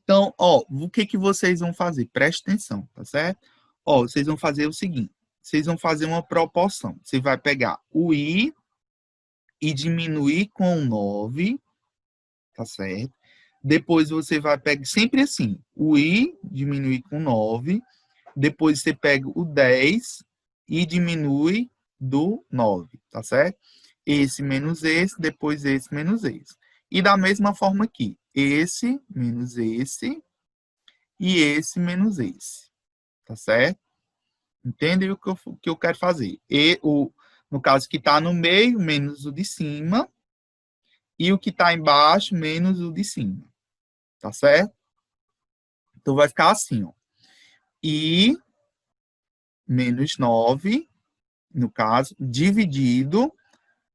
Então, ó, o que vocês vão fazer? Preste atenção, tá certo? Ó, vocês vão fazer o seguinte. Vocês vão fazer uma proporção. Você vai pegar o I e diminuir com 9, tá certo? Depois você vai pegar, sempre assim, o I diminui com 9, depois você pega o 10 e diminui do 9, tá certo? Esse menos esse, depois esse menos esse. E da mesma forma aqui, esse menos esse e esse menos esse, tá certo? Entende o que eu quero fazer? No caso que está no meio, menos o de cima, e o que está embaixo, menos o de cima, tá certo? Então, vai ficar assim, ó. I menos 9, no caso, dividido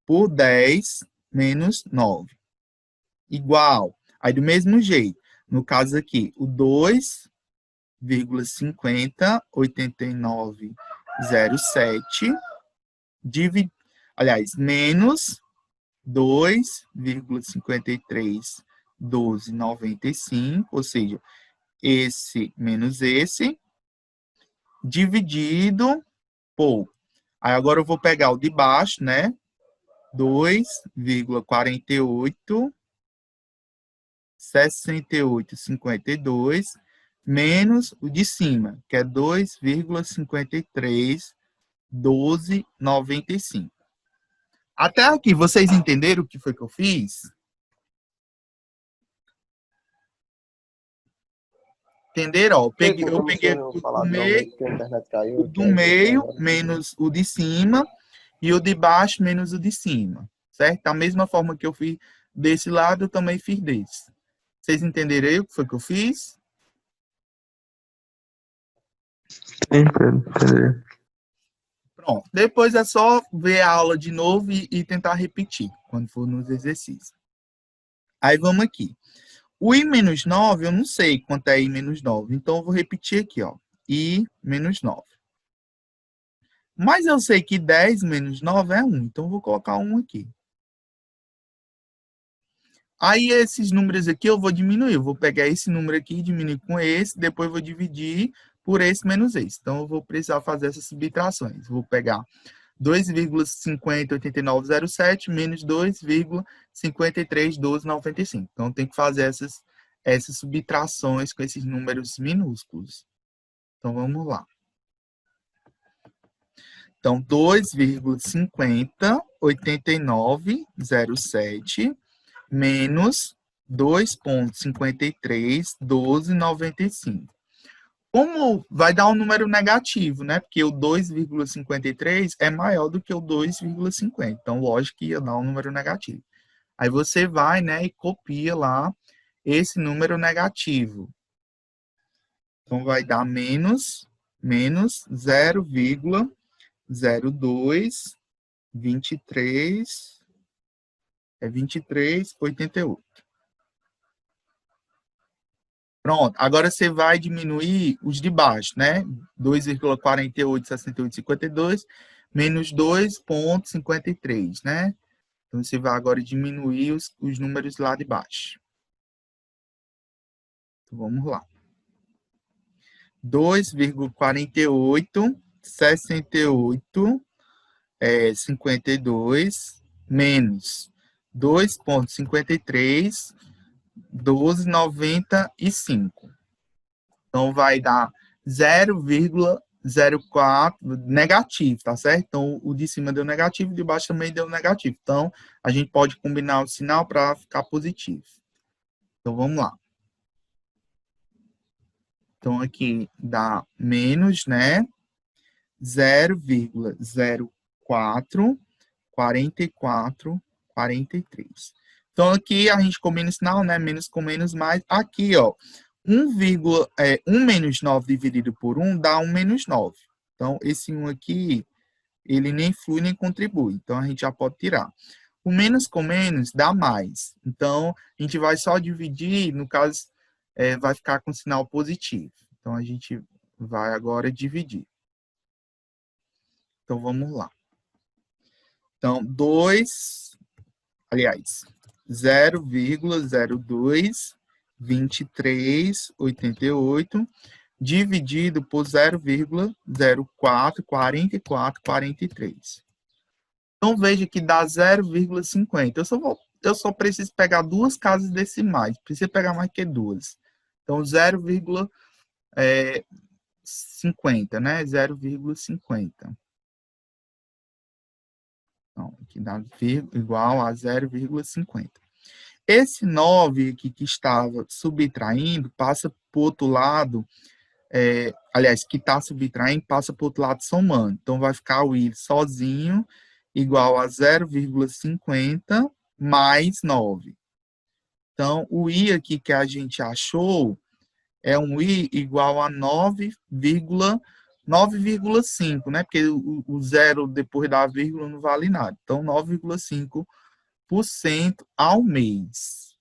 por 10 menos 9. Igual. Aí, do mesmo jeito, no caso aqui, o 2 2,508907 menos 2,531295, ou seja, esse menos esse, dividido por... Aí agora eu vou pegar o de baixo, né? 2,486852 menos o de cima, que é 2,531295. Até aqui, vocês entenderam o que foi que eu fiz? Entenderam? Ó, eu peguei o do meio menos o de cima e o de baixo menos o de cima, certo? Da mesma forma que eu fiz desse lado, eu também fiz desse. Vocês entenderam o que foi que eu fiz? Entendi. Pronto. Depois é só ver a aula de novo e tentar repetir, quando for nos exercícios. Aí vamos aqui. O I menos 9, eu não sei quanto é I menos 9. Então, eu vou repetir aqui, ó. I menos 9. Mas eu sei que 10 menos 9 é 1. Então, eu vou colocar 1 aqui. Aí, esses números aqui eu vou diminuir. Eu vou pegar esse número aqui e diminuir com esse. Depois, eu vou dividir por esse menos esse. Então, eu vou precisar fazer essas subtrações. Vou pegar 2,508907 menos 2,531295. Então, tem que fazer essas subtrações com esses números minúsculos. Então, vamos lá. Então, 2,508907 menos 2,531295. Como vai dar um número negativo, né? Porque o 2,53 é maior do que o 2,50. Então, lógico que ia dar um número negativo. Aí você vai, né, e copia lá esse número negativo. Então, vai dar menos 0,0223, 23,88. Pronto, agora você vai diminuir os de baixo, né? 2,486852 menos 2,53, né? Então, você vai agora diminuir os números lá de baixo. Então, vamos lá. 2,486852 menos 2,53 12,95. Então, vai dar 0,04 negativo, tá certo? Então, o de cima deu negativo, o de baixo também deu negativo. Então, a gente pode combinar o sinal para ficar positivo. Então, vamos lá. Então, aqui dá menos, né? 0,044443. Então, aqui a gente combina o sinal, né? Menos com menos, mais. Aqui, ó, 1 menos 9 dividido por 1 dá 1 menos 9. Então, esse 1 aqui, ele nem flui nem contribui. Então, a gente já pode tirar. O menos com menos dá mais. Então, a gente vai só dividir, no caso, vai ficar com sinal positivo. Então, a gente vai agora dividir. Então, vamos lá. Então, 0,022388 dividido por 0,044443. Então, veja que dá 0,50. Eu só preciso pegar duas casas decimais. Precisa pegar mais que duas. Então, 0,50, né? 0,50. Então, aqui dá igual a 0,50. Esse 9 aqui que estava subtraindo, passa para o outro lado, aliás, que está subtraindo, passa para o outro lado somando. Então, vai ficar o I sozinho igual a 0,50 mais 9. Então, o I aqui que a gente achou é um I igual a 9,5, né? Porque o zero depois da vírgula não vale nada. Então, 9,5% ao mês.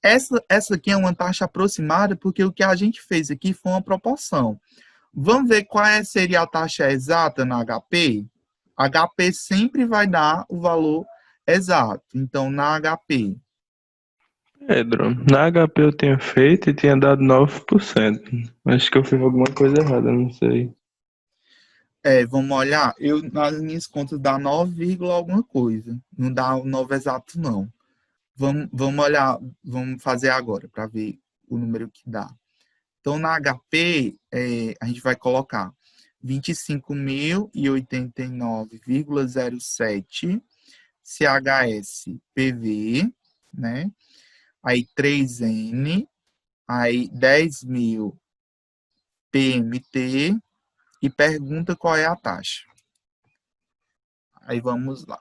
Essa aqui é uma taxa aproximada, porque o que a gente fez aqui foi uma proporção. Vamos ver qual seria a taxa exata na HP? HP sempre vai dar o valor exato. Então, na HP, Pedro, na HP eu tinha feito e tinha dado 9%. Acho que eu fiz alguma coisa errada, não sei. vamos olhar. Nas minhas contas dá 9, alguma coisa. Não dá o 9 exato, não. Vamos olhar, vamos fazer agora para ver o número que dá. Então, na HP, a gente vai colocar 25.089,07 CHS-PV, né? Aí 3N, aí 10.000 PMT e pergunta qual é a taxa. Aí vamos lá.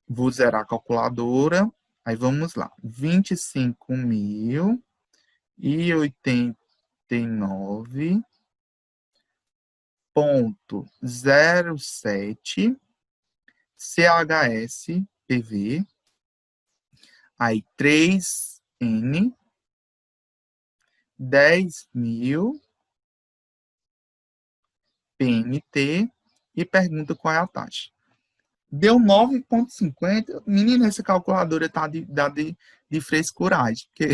Vou zerar a calculadora. Aí vamos lá. 25.089,07 CHS-PV. Aí 3N, 10.000 PMT e pergunta qual é a taxa. Deu 9,50. Menina, essa calculadora tá de frescuragem. Porque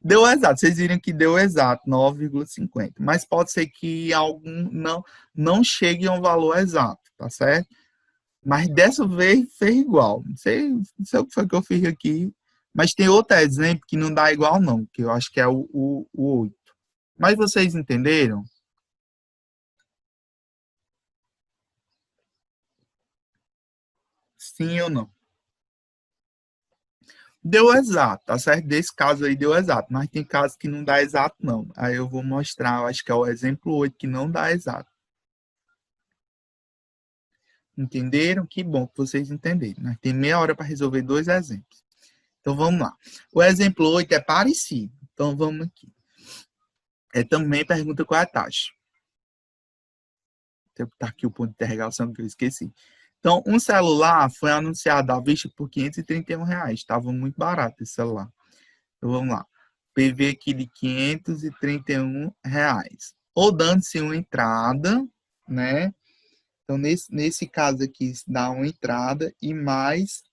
deu exato. Vocês viram que deu exato, 9,50. Mas pode ser que algum não chegue a um valor exato, tá certo? Mas dessa vez fez igual. Não sei o que foi que eu fiz aqui. Mas tem outro exemplo que não dá igual, não. Que eu acho que é o 8. Mas vocês entenderam? Sim ou não? Deu exato, tá certo? Desse caso aí deu exato, mas tem casos que não dá exato, não. Aí eu vou mostrar, eu acho que é o exemplo 8 que não dá exato. Entenderam? Que bom que vocês entenderam. Nós temos meia hora para resolver 2 exemplos. Então vamos lá. O exemplo 8 é parecido. Então vamos aqui. Também pergunta qual é a taxa. Vou botar aqui o ponto de interrogação que eu esqueci. Então, um celular foi anunciado à vista por R$ 531. Estava muito barato esse celular. Então, vamos lá. PV aqui de R$ 531. Ou dando-se uma entrada, né? Então, nesse caso aqui, dá uma entrada e mais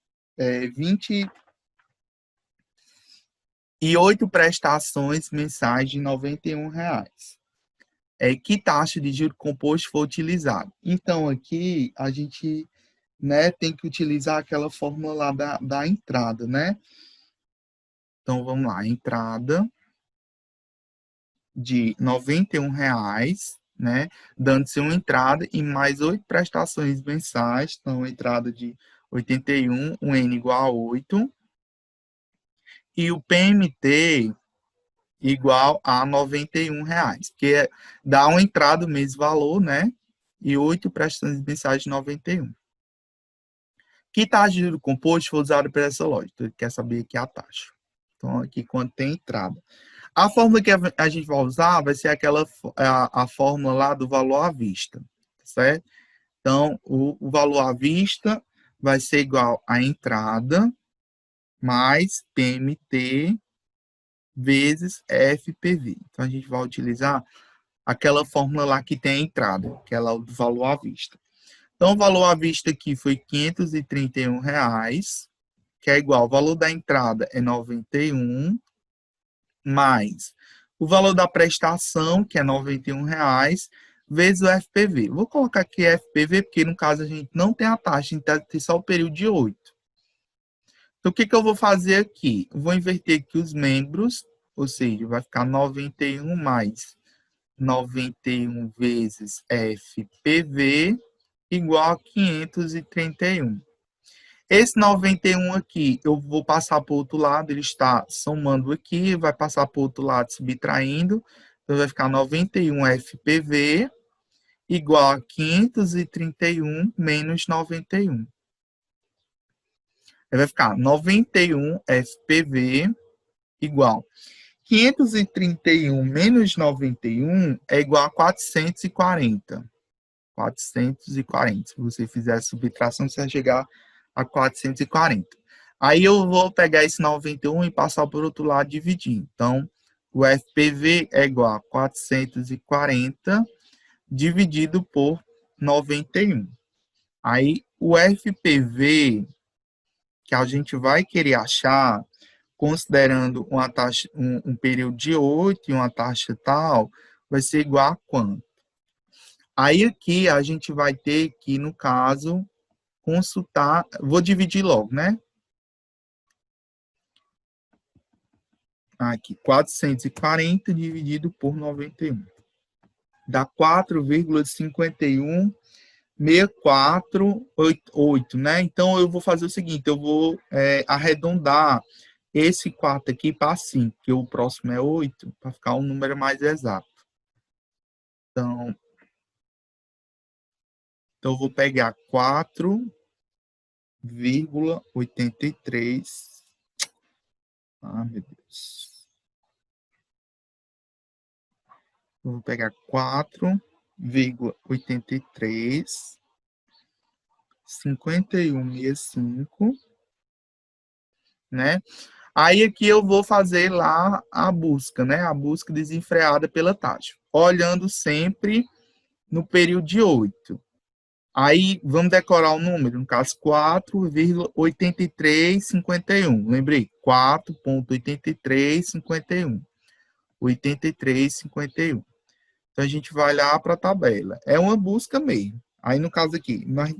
28 prestações mensais de R$ 91. Que taxa de juro composto foi utilizada? Então, aqui, a gente, né, tem que utilizar aquela fórmula lá da entrada, né? Então, vamos lá. Entrada de R$ 91, né? Dando-se uma entrada e mais 8 prestações mensais. Então, entrada de 81, um N igual a 8. E o PMT igual a R$ 91, que dá uma entrada do mesmo valor, né? E 8 prestações mensais de 91. Que taxa de juros composto foi usada para essa lógica? Ele quer saber aqui a taxa. Então, aqui quando tem entrada. A fórmula que a gente vai usar vai ser a fórmula lá do valor à vista, certo? Então, o valor à vista vai ser igual a entrada mais PMT vezes FPV. Então, a gente vai utilizar aquela fórmula lá que tem a entrada, que é lá do valor à vista. Então, o valor à vista aqui foi R$ 531, que é igual, o valor da entrada é 91, mais o valor da prestação, que é R$ 91, vezes o FPV. Vou colocar aqui FPV, porque no caso a gente não tem a taxa, a gente tem só o período de 8. Então, o que eu vou fazer aqui? Eu vou inverter aqui os membros, ou seja, vai ficar 91 mais 91 vezes FPV igual a 531. Esse 91 aqui, eu vou passar para o outro lado, ele está somando aqui, vai passar para o outro lado subtraindo, então vai ficar 91 FPV igual a 531 menos 91. Aí vai ficar 91 FPV igual 531 menos 91 é igual a 440. 440. Se você fizer a subtração, você vai chegar a 440. Aí eu vou pegar esse 91 e passar para o outro lado e dividir. Então, o FPV é igual a 440 dividido por 91. Aí, o FPV que a gente vai querer achar, considerando uma taxa, um período de 8 e uma taxa tal, vai ser igual a quanto? Aí aqui a gente vai ter que, no caso, consultar, vou dividir logo, né? Aqui, 440 dividido por 91. Dá 4,516488, né? Então, eu vou fazer o seguinte, eu vou arredondar esse 4 aqui para 5, que o próximo é 8, para ficar um número mais exato. Então eu vou pegar 4,83. Ah, meu Deus. Eu vou pegar 4,83, 51,65, né? Aí aqui eu vou fazer lá a busca, né? A busca desenfreada pela taxa. Olhando sempre no período de 8. Aí vamos decorar o número, no caso 4,8351. Lembrei, 4,8351. 83,51. Então, a gente vai lá para a tabela. É uma busca mesmo. Aí, no caso aqui, nós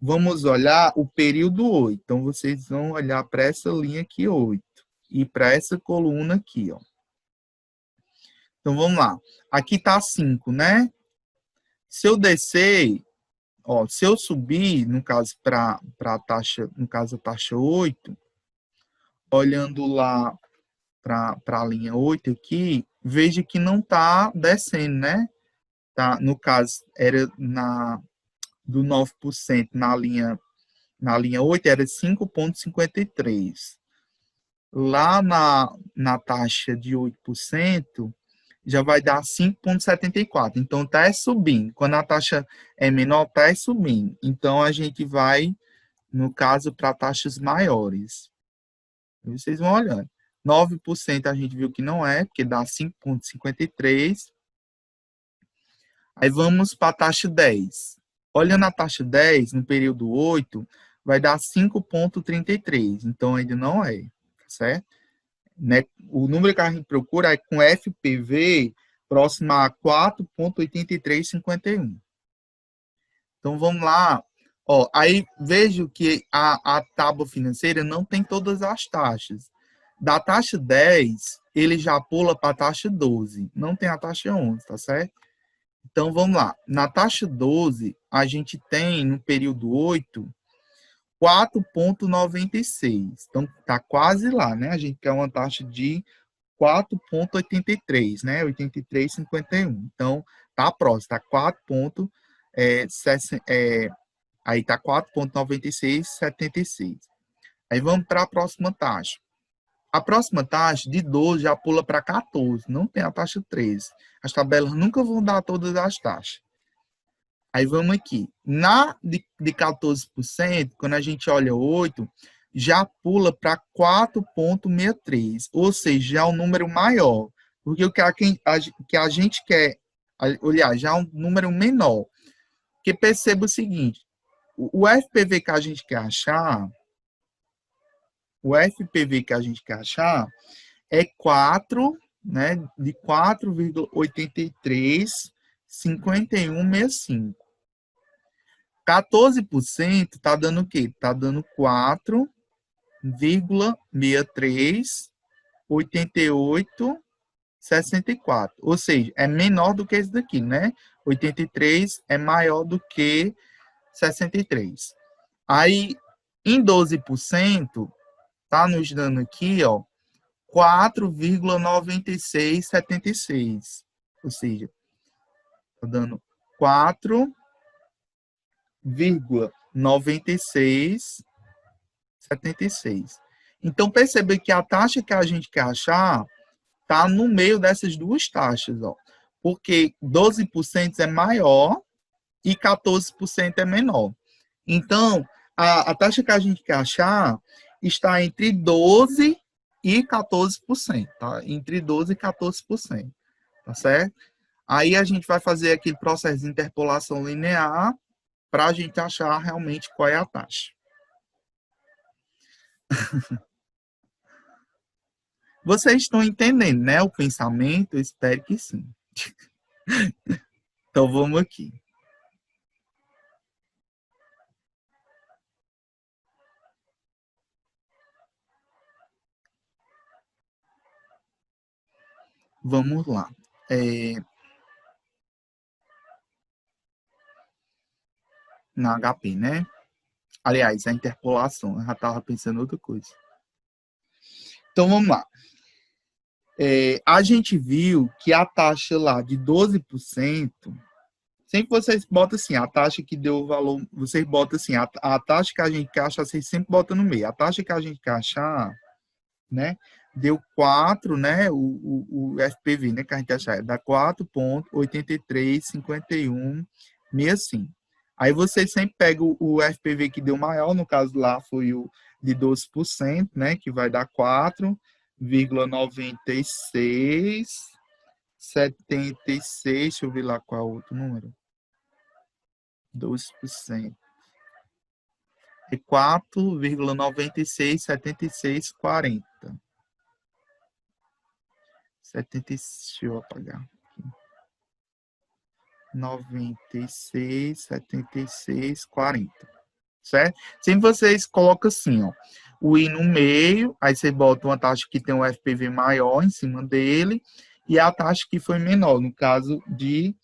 vamos olhar o período 8. Então, vocês vão olhar para essa linha aqui, 8. E para essa coluna aqui, ó. Então, vamos lá. Aqui está 5, né? Se eu descer, ó, se eu subir, no caso, para a taxa, no caso, a taxa 8, olhando lá para a linha 8 aqui, veja que não está descendo, né? Tá, no caso, era do 9% na linha 8, era 5,53. Lá na taxa de 8%, já vai dar 5,74. Então, está subindo. Quando a taxa é menor, está subindo. Então, a gente vai, no caso, para taxas maiores. Vocês vão olhando. 9% a gente viu que não é, porque dá 5,53. Aí vamos para a taxa 10. Olhando a taxa 10, no período 8, vai dar 5,33. Então, ainda não é, certo? Né? O número que a gente procura é com FPV próximo a 4,8351. Então, vamos lá. Ó, aí, vejo que a tábua financeira não tem todas as taxas. Da taxa 10, ele já pula para a taxa 12. Não tem a taxa 11, tá certo? Então, vamos lá. Na taxa 12, a gente tem, no período 8, 4,96. Então, está quase lá, né? A gente quer uma taxa de 4,83, né? 83,51. Então, está próximo. Está 4, aí está 4,9676. Aí vamos para a próxima taxa. A próxima taxa, de 12, já pula para 14. Não tem a taxa 13. As tabelas nunca vão dar todas as taxas. Aí vamos aqui. De 14%, quando a gente olha 8, já pula para 4,63. Ou seja, já é um número maior. Porque o que a gente quer olhar já é um número menor. Porque perceba o seguinte. O FPV que a gente quer achar... é 4, né, de 4,835165. 14% está dando o quê? Está dando 4,638864. Ou seja, é menor do que esse daqui, né? 83 é maior do que 63. Aí, em 12%, tá nos dando aqui, ó, 4,9676. Ou seja, tá dando 4,9676. Então, percebe que a taxa que a gente quer achar tá no meio dessas duas taxas, ó. Porque 12% é maior e 14% é menor. Então, a taxa que a gente quer achar está entre 12% e 14%, tá? Entre 12% e 14%, tá certo? Aí a gente vai fazer aquele processo de interpolação linear para a gente achar realmente qual é a taxa. Vocês estão entendendo, né, o pensamento? Eu espero que sim. Então, vamos aqui. Vamos lá. Na HP, né? Aliás, a interpolação. Eu já estava pensando em outra coisa. Então, vamos lá. A gente viu que a taxa lá de 12%, sempre vocês botam assim, a taxa que deu o valor, vocês botam assim, a taxa que a gente quer achar, vocês sempre botam no meio. A taxa que a gente quer achar, né, deu 4, né, o FPV, né, que a gente quer achar, dá 4,835165. Aí vocês sempre pegam o FPV que deu maior, no caso lá foi o de 12%, né, que vai dar 4,9676, deixa eu ver lá qual é o outro número. 12%. É 4,967640. Deixa eu apagar. 96, 76, 40. Certo? Sempre vocês colocam assim, ó. O I no meio, aí você bota uma taxa que tem um FPV maior em cima dele, e a taxa que foi menor, no caso de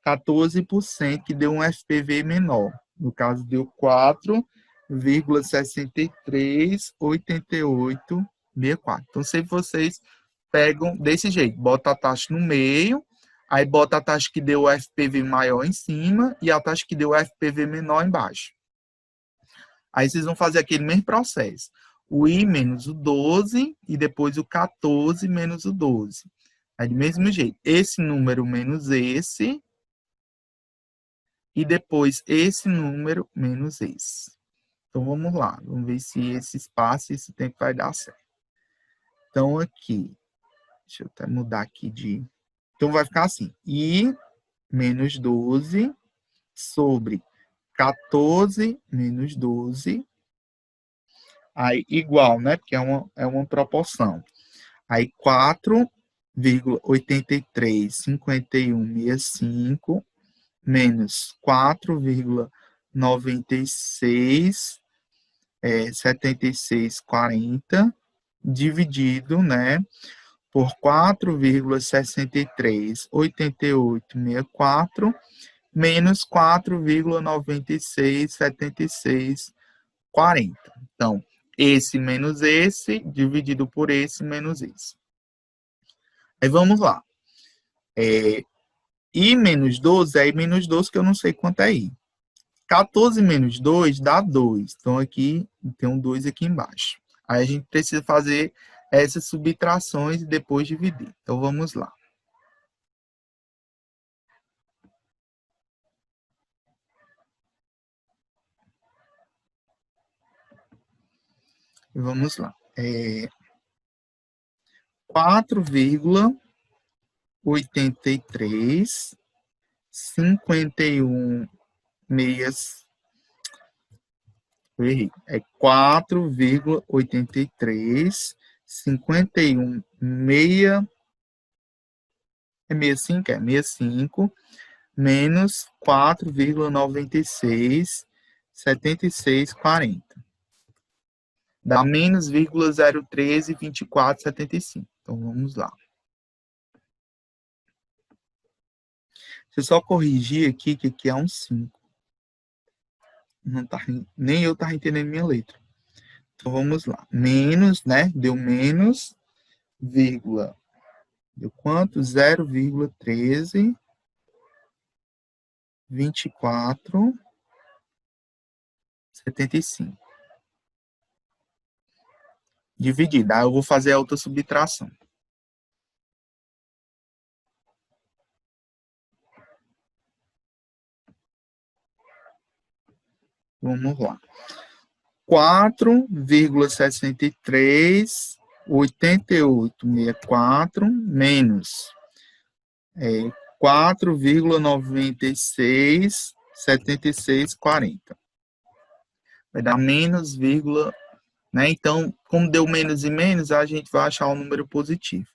14%, que deu um FPV menor. No caso, deu 4,638864. Então, sempre vocês pegam desse jeito, bota a taxa no meio, aí bota a taxa que deu o FPV maior em cima e a taxa que deu o FPV menor embaixo. Aí vocês vão fazer aquele mesmo processo. O I menos o 12 e depois o 14 menos o 12. Aí do mesmo jeito, esse número menos esse e depois esse número menos esse. Então vamos lá, vamos ver se esse espaço e esse tempo vai dar certo. Então aqui, deixa eu até mudar aqui de... Então vai ficar assim, I menos 12 sobre 14 menos 12, aí igual, né? Porque é uma proporção. Aí 4,835165 menos 4,967640 dividido, né, por 4,638864 menos 4,967640. Então, esse menos esse, dividido por esse menos esse. Aí vamos lá. I menos 12 é I menos 12, que eu não sei quanto é I. 14 menos 2 dá 2. Então, aqui tem um 2 aqui embaixo. Aí a gente precisa fazer essas subtrações e depois dividir. Então, vamos lá. Vamos lá. 4,83 51 meias. Eu errei. É 4,83 51 meia. É 65? É 65 menos 4,96 7640. Dá menos 0,013 2475. Então vamos lá. Deixa eu só corrigir aqui que aqui é um 5. Não tá, nem eu estava entendendo minha letra. Então vamos lá. Menos, né? Deu menos, vírgula. Deu quanto? 0,13 24 75. Dividido. Aí eu vou fazer a outra subtração. Vamos lá. 4,638864 menos 4,967640. Vai dar menos, vírgula, né? Então, como deu menos e menos, a gente vai achar um número positivo.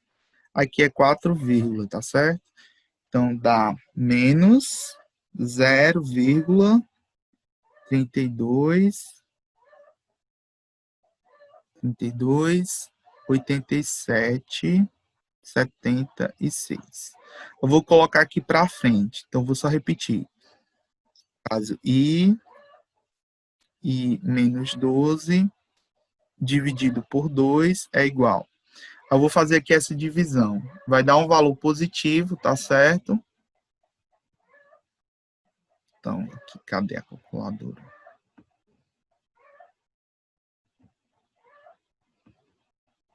Aqui é 4, tá certo? Então, dá menos 0,328776. Eu vou colocar aqui para frente, então vou só repetir. Caso I menos 12 dividido por 2 é igual. Eu vou fazer aqui essa divisão. Vai dar um valor positivo, tá certo? Então, aqui, cadê a calculadora?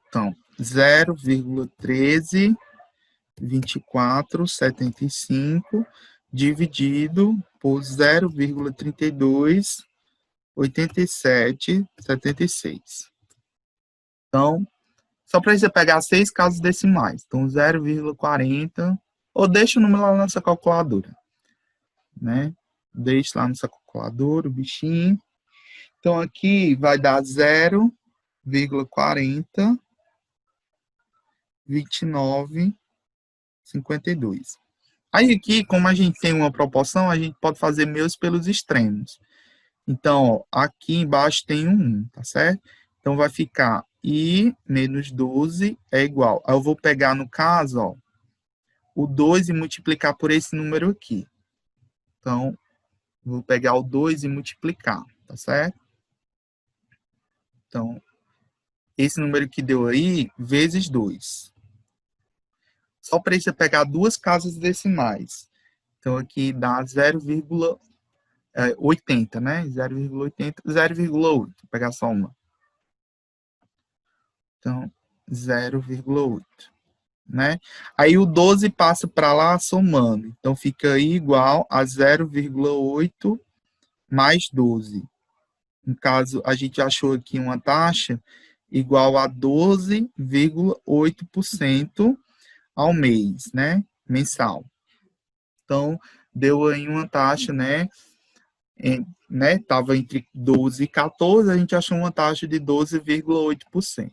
Então, 0,132475 dividido por 0,328776. Então, só precisa pegar 6 casas decimais. Então, 0,40, ou deixa o número lá na sua calculadora, né? Deixa lá na sua calculadora o bichinho. Então, aqui vai dar 0,40 29,52. Aí aqui, como a gente tem uma proporção, a gente pode fazer meios pelos extremos. Então, ó, aqui embaixo tem um 1, tá certo? Então, vai ficar I menos 12 é igual. Aí eu vou pegar, no caso, ó, o 2 e multiplicar por esse número aqui. Então, vou pegar o 2 e multiplicar, tá certo? Então, esse número que deu aí, vezes 2. Só precisa pegar duas casas decimais. Então, aqui dá 0,80, né? 0,80, 0,8. Vou pegar só uma. Então, 0,8, né? Aí o 12 passa para lá somando. Então, fica aí igual a 0,8 mais 12. No caso, a gente achou aqui uma taxa igual a 12,8% ao mês, né? Mensal. Então, deu aí uma taxa, né? Tava entre 12 e 14, a gente achou uma taxa de 12,8%.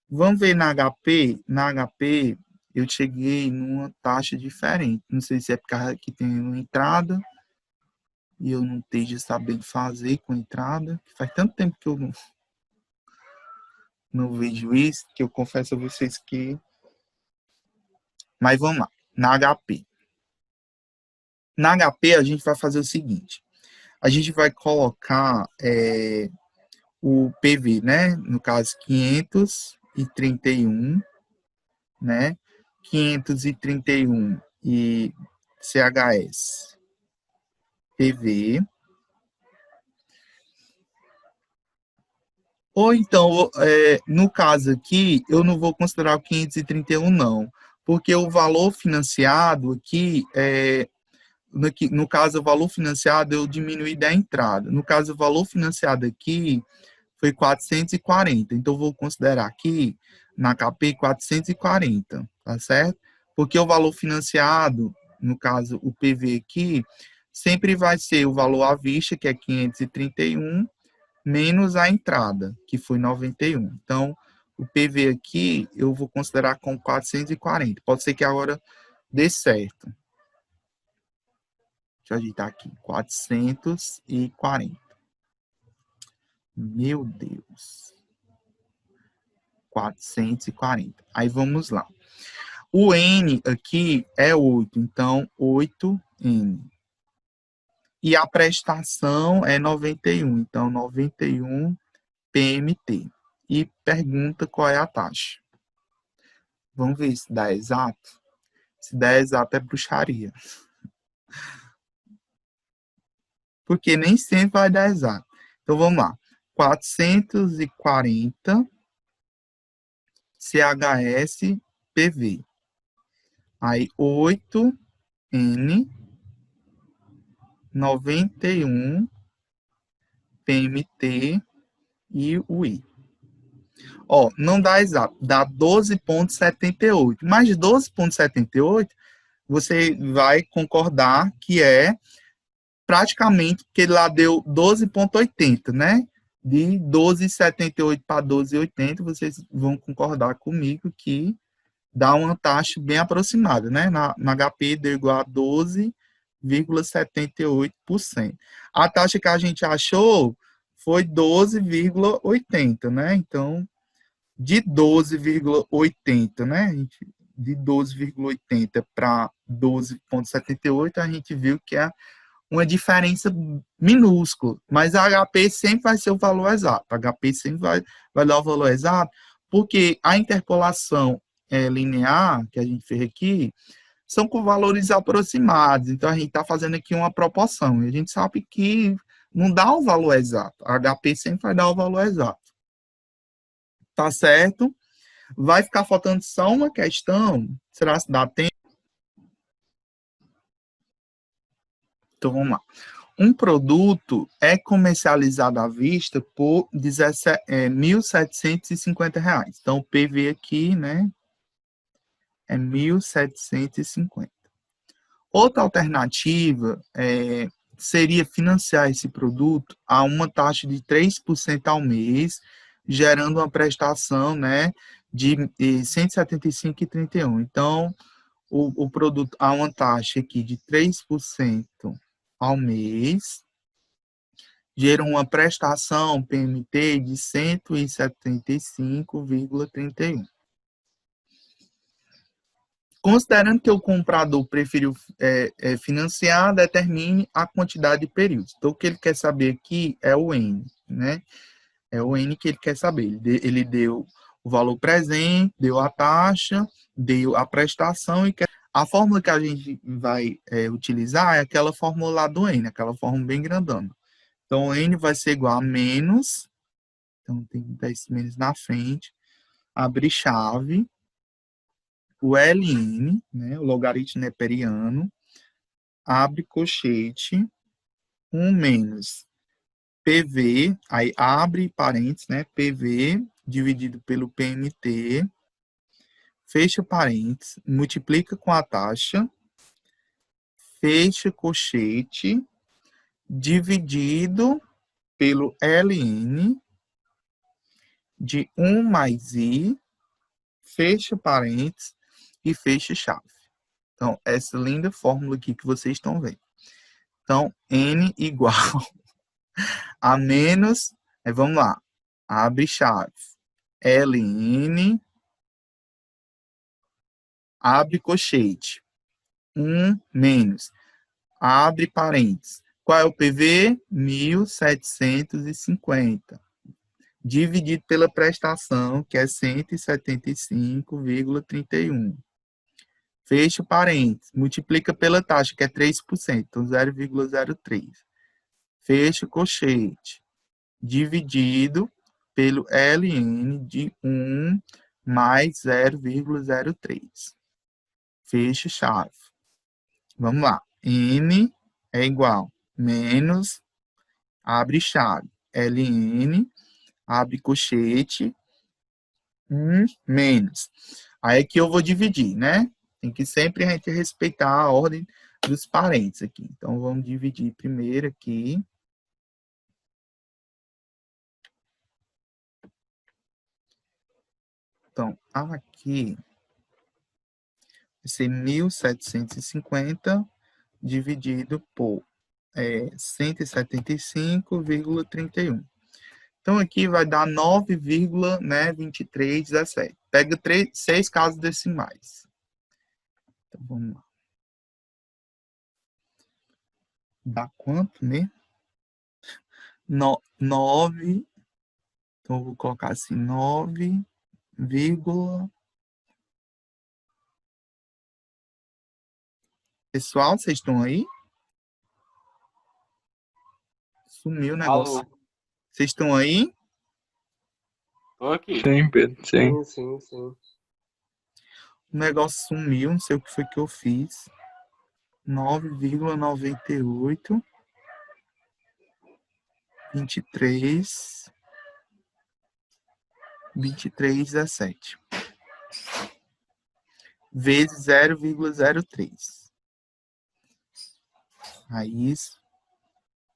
Vamos ver na HP. Na HP, eu cheguei numa taxa diferente. Não sei se é porque aqui tem uma entrada e eu não esteja sabendo fazer com entrada. Faz tanto tempo que eu não vejo isso, que eu confesso a vocês que... Mas vamos lá. Na HP. Na HP, a gente vai fazer o seguinte. A gente vai colocar o PV, né? No caso, 531, né? 531 e CHS PV. Ou então, no caso aqui, eu não vou considerar o 531 não, porque o valor financiado aqui, no caso, o valor financiado eu diminuí da entrada. No caso, o valor financiado aqui foi 440. Então, eu vou considerar aqui, na KP, 440, tá certo? Porque o valor financiado, no caso, o PV aqui, sempre vai ser o valor à vista, que é 531, menos a entrada, que foi 91. Então, o PV aqui, eu vou considerar como 440. Pode ser que agora dê certo. Deixa eu agitar aqui. 440. Meu Deus. 440. Aí vamos lá. O N aqui é 8, então 8N. E a prestação é 91, então 91 PMT. E pergunta qual é a taxa. Vamos ver se dá exato. Se der exato é bruxaria. Porque nem sempre vai dar exato. Então vamos lá. 440 CHS PV. Aí 8N 91 PMT e o I. Ó, não dá exato, dá 12,78. Mas 12,78, você vai concordar que é praticamente, porque lá deu 12,80, né? De 12,78 para 12,80, vocês vão concordar comigo que dá uma taxa bem aproximada, né? Na HP deu igual a 12,78%. A taxa que a gente achou foi 12,80, né? Então, de 12,80, né? De 12,80 para 12,78, a gente viu que é uma diferença minúscula, mas a HP sempre vai ser o valor exato. A HP sempre vai dar o valor exato, porque a interpolação linear que a gente fez aqui são com valores aproximados. Então, a gente está fazendo aqui uma proporção. E a gente sabe que não dá o valor exato. A HP sempre vai dar o valor exato. Tá certo? Vai ficar faltando só uma questão. Será que dá tempo? Então, vamos lá. Um produto é comercializado à vista por R$ 1.750. Então, o PV aqui, né, é 1.750. Outra alternativa seria financiar esse produto a uma taxa de 3% ao mês, gerando uma prestação, né, de R$ 175,31. Então, o produto a uma taxa aqui de 3% ao mês, gera uma prestação PMT de 175,31. Considerando que o comprador preferiu financiar, determine a quantidade de períodos. Então, o que ele quer saber aqui é o N, né? É o N que ele quer saber. Ele deu o valor presente, deu a taxa, deu a prestação e quer... A fórmula que a gente vai utilizar é aquela fórmula lá do N, aquela fórmula bem grandona. Então, o N vai ser igual a menos, então tem que dar esse menos na frente, abrir chave, o LN, né, o logaritmo neperiano, abre colchete, 1 menos PV, aí abre parênteses, né, PV dividido pelo PMT, fecha parênteses, multiplica com a taxa, fecha colchete, dividido pelo LN de 1 mais I, fecha parênteses e fecha chave. Então, essa linda fórmula aqui que vocês estão vendo. Então, N igual a menos, vamos lá, abre chave, LN, abre colchete, 1 menos, abre parênteses. Qual é o PV? 1.750. Dividido pela prestação, que é 175,31. Fecha parênteses, multiplica pela taxa, que é 3%, então 0,03. Fecha colchete, dividido pelo LN de 1 mais 0,03. Fecha chave. Vamos lá. N é igual menos, abre chave, LN, abre colchete, 1 menos. Aí aqui eu vou dividir, né? Tem que sempre a gente respeitar a ordem dos parênteses aqui. Então, vamos dividir primeiro aqui. Então, aqui vai ser 1.750 dividido por 175,31. Então, aqui vai dar 9,2317. Pega 6 casas decimais. Então, vamos lá. Dá quanto, né? 9. Então, eu vou colocar assim, 9, pessoal, vocês estão aí? Sumiu o negócio. Alô, Vocês estão aí? tô aqui. Sim, Pedro, sim. Sim, sim, sim. O negócio sumiu, não sei o que foi que eu fiz. 9,98 23,17. Vezes 0,03. Raiz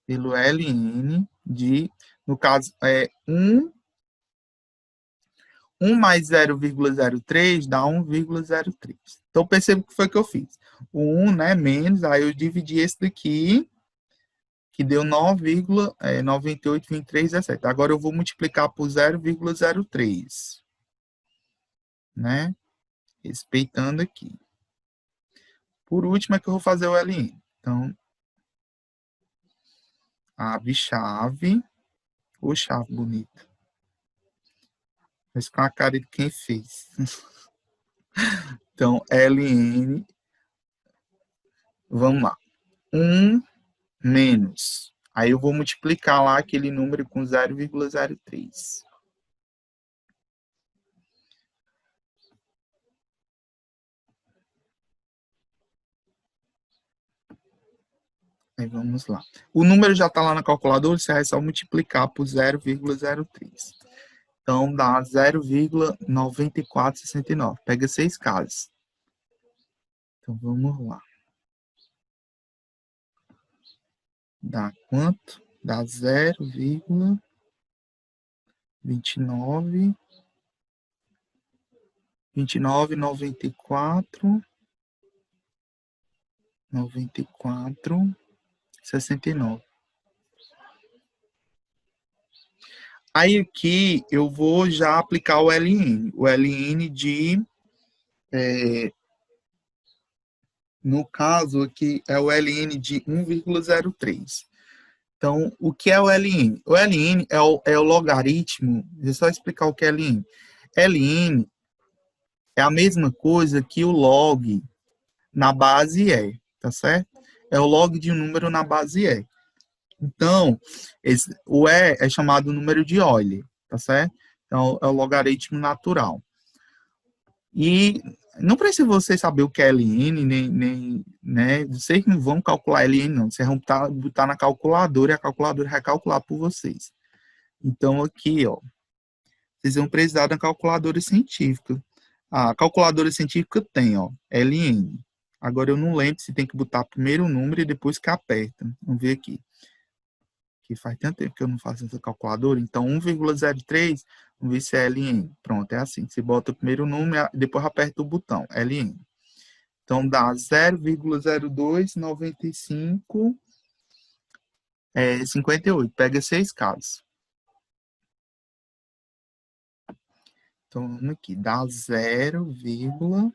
pelo ln de, no caso, 1 mais 0,03 dá 1,03. Então, perceba o que foi que eu fiz. O 1, né, menos, aí eu dividi esse daqui, que deu 9,982317. Agora eu vou multiplicar por 0,03, né? Respeitando aqui. Por último é que eu vou fazer o ln. Então, abre chave. Ô, chave bonita. Mas com a cara de quem fez. Então, ln, vamos lá. 1 menos. Aí eu vou multiplicar lá aquele número com 0,03. Aí vamos lá. O número já está lá na calculadora, você vai só multiplicar por 0,03. Então, dá 0,9469. Pega 6 casas. Então, vamos lá. Dá quanto? Dá 0,29, 94, 69. Aí aqui eu vou já aplicar o ln. O ln de... no caso aqui é o ln de 1,03. Então, o que é o ln? O ln é o logaritmo. Deixa eu só explicar o que é ln. Ln é a mesma coisa que o log na base E, tá certo? É o log de um número na base E. Então, o E é chamado número de Euler, tá certo? Então, é o logaritmo natural. E não precisa você saber o que é ln, nem né? Vocês não vão calcular ln, não. Vocês vão botar na calculadora e a calculadora vai calcular por vocês. Então, aqui, ó, vocês vão precisar da calculadora científica. A calculadora científica tem, ó, ln. Agora, eu não lembro se tem que botar primeiro o número e depois que aperta. Vamos ver aqui. Que faz tanto tempo que eu não faço essa calculadora. Então, 1,03, vamos ver se é ln. Pronto, é assim. Você bota o primeiro número e depois aperta o botão, ln. Então, dá 0,0295, 58. Pega 6 casos. Então, vamos aqui. Dá 0,0295,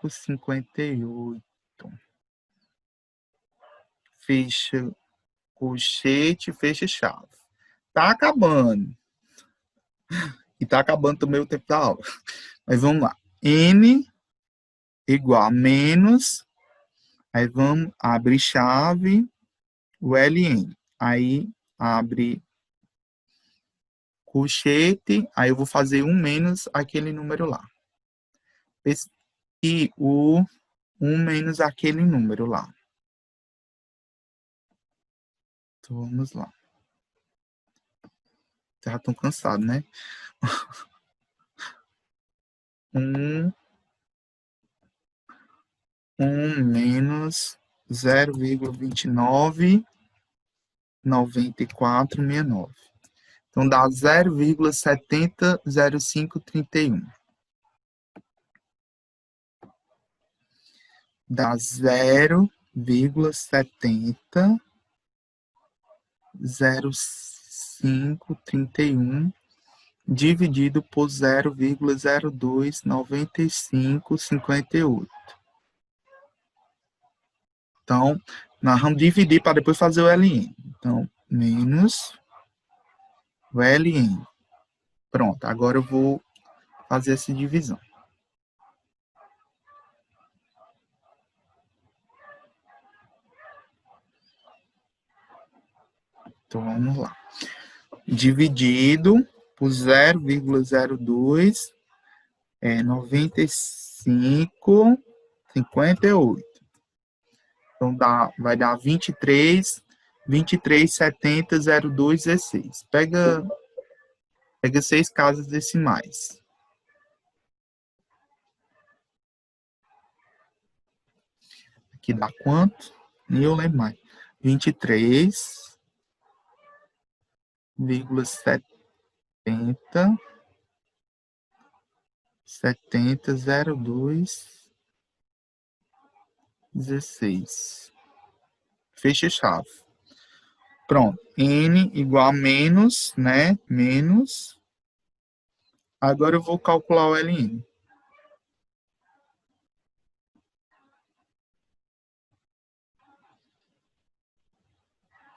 58. Fecha colchete, fecha chave. Tá acabando. E tá acabando também o tempo da aula. Mas vamos lá. N igual a menos. Aí vamos abrir chave, o ln. Aí abre colchete. Aí eu vou fazer um menos aquele número lá. E o 1 menos aquele número lá. Então, vamos lá. Já estão cansados, né? 1 menos 0,299469. Então, dá 0,700531. Dá 0,700531 dividido por 0,029558. Então, nós vamos dividir para depois fazer o ln. Então, menos o ln. Pronto, agora eu vou fazer essa divisão. Então, vamos lá. Dividido por 0,02 É 95,58. Então vai dar 23,70,02,16. Pega 6 casas decimais. Aqui dá quanto? Nem eu lembro mais. 23,70, 70,02, 16. Fecha a chave. Pronto. N igual a menos, né? Menos. Agora eu vou calcular o LN.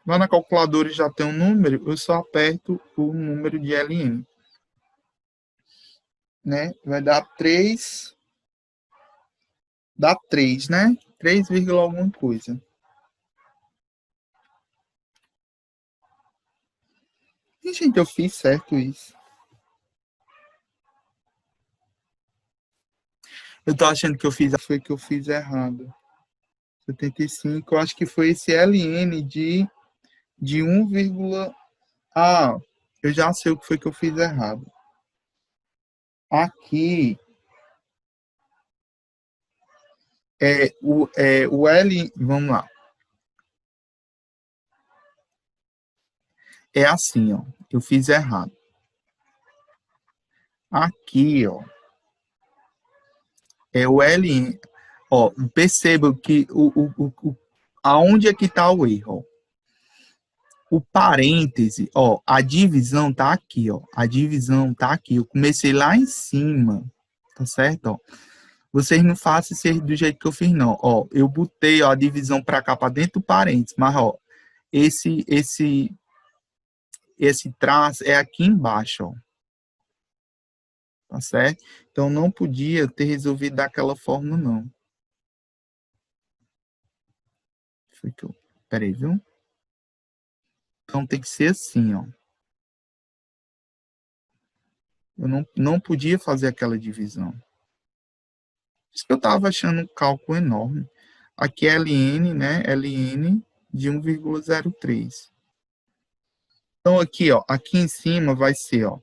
Lá na calculadora já tem um número, eu só aperto o número de LN. Né? Vai dar 3. Dá 3, né? 3, alguma coisa. E, gente, eu fiz certo isso. Eu tô achando que foi que eu fiz errado. 75, eu acho que foi esse LN de 1, ah, eu já sei o que foi que eu fiz errado. Aqui o L, vamos lá. É assim, ó. Eu fiz errado. Aqui, ó, é o LN. Ó, perceba que aonde é que tá o erro? O parêntese, ó, a divisão tá aqui, ó. A divisão tá aqui. Eu comecei lá em cima, tá certo? Ó. Vocês não façam isso do jeito que eu fiz, não. Ó, eu botei ó, a divisão para cá, para dentro do parênteses, mas ó, esse traço é aqui embaixo, ó. Tá certo? Então não podia ter resolvido daquela forma, não. Foi que eu... Peraí, viu? Então tem que ser assim, ó. Eu não podia fazer aquela divisão. Por isso que eu estava achando um cálculo enorme. Aqui é LN, né? LN de 1,03. Então aqui, ó, aqui em cima vai ser, ó,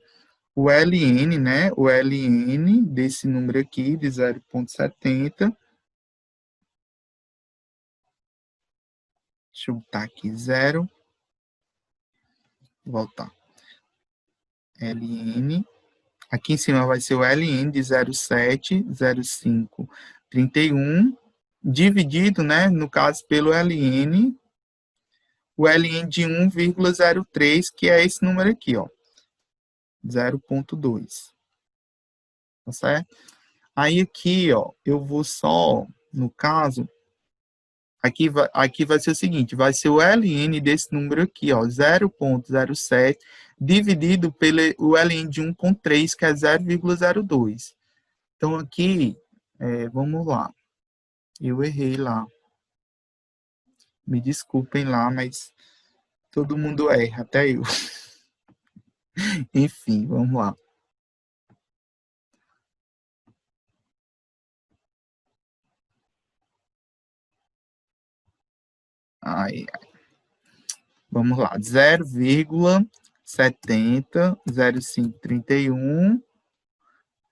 o LN, né? O LN desse número aqui de 0,70. Deixa eu botar aqui 0. Voltar. LN. Aqui em cima vai ser o LN de 0,7, 0,5, 31, dividido, né, no caso, pelo LN, o LN de 1,03, que é esse número aqui, ó, 0,2. Tá certo? Aí aqui, ó, eu vou só, no caso, aqui vai ser o seguinte, vai ser o LN desse número aqui, ó, 0,07, dividido pelo o LN de 1,3, que é 0,02. Então, aqui, vamos lá. Eu errei lá. Me desculpem lá, mas todo mundo erra, até eu. Enfim, vamos lá. Aí, vamos lá. 0,700531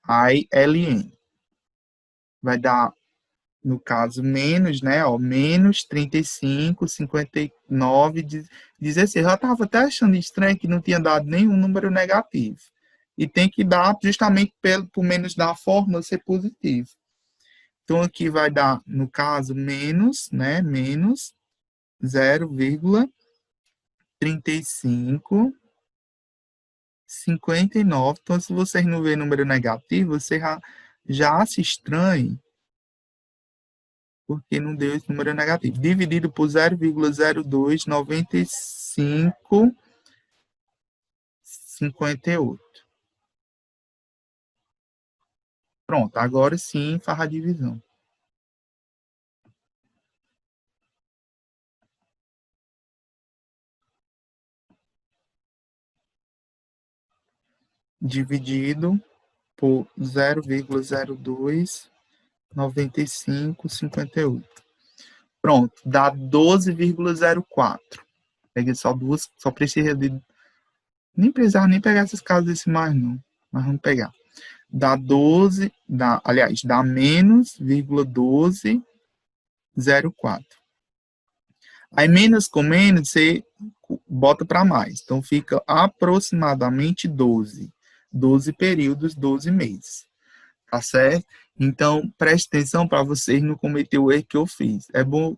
ILN. Vai dar, no caso, menos, né? Ó, menos 35,59,16. Eu estava até achando estranho que não tinha dado nenhum número negativo. E tem que dar justamente por menos da fórmula ser positivo. Então, aqui vai dar, no caso, menos, né? Menos 0,3559. Então, se vocês não verem número negativo, você já se estranhe porque não deu esse número negativo. Dividido por 0,029558. Pronto, agora sim faz a divisão. Dividido por 0,029558. Pronto, dá 12,04. Peguei só duas, só precisa de... Nem precisava nem pegar essas casas desse mais não, mas vamos pegar. Dá 12, dá menos, 12,04. Aí menos com menos, você bota para mais. Então fica aproximadamente 12. 12 períodos, 12 meses. Tá certo? Então, preste atenção para vocês não cometer o erro que eu fiz. É bom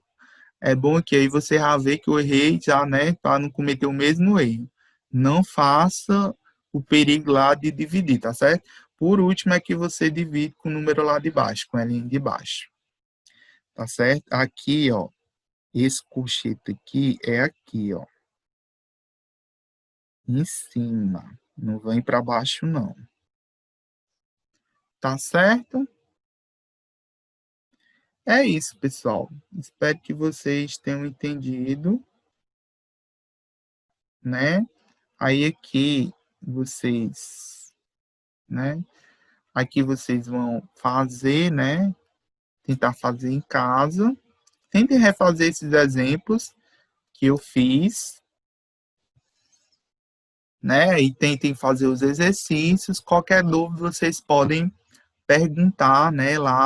que aí você já vê que eu errei, já, né? Para não cometer o mesmo erro. Não faça o perigo lá de dividir, tá certo? Por último, é que você divide com o número lá de baixo, com a linha de baixo. Tá certo? Aqui, ó. Esse colchete aqui é aqui, ó. Em cima. Não vem para baixo, não. Tá certo? É isso, pessoal. Espero que vocês tenham entendido, né? Aí aqui vocês, né? Aqui vocês vão fazer, né? Tentar fazer em casa. Tentem refazer esses exemplos que eu fiz, né? E tentem fazer os exercícios. Qualquer dúvida vocês podem perguntar, né, lá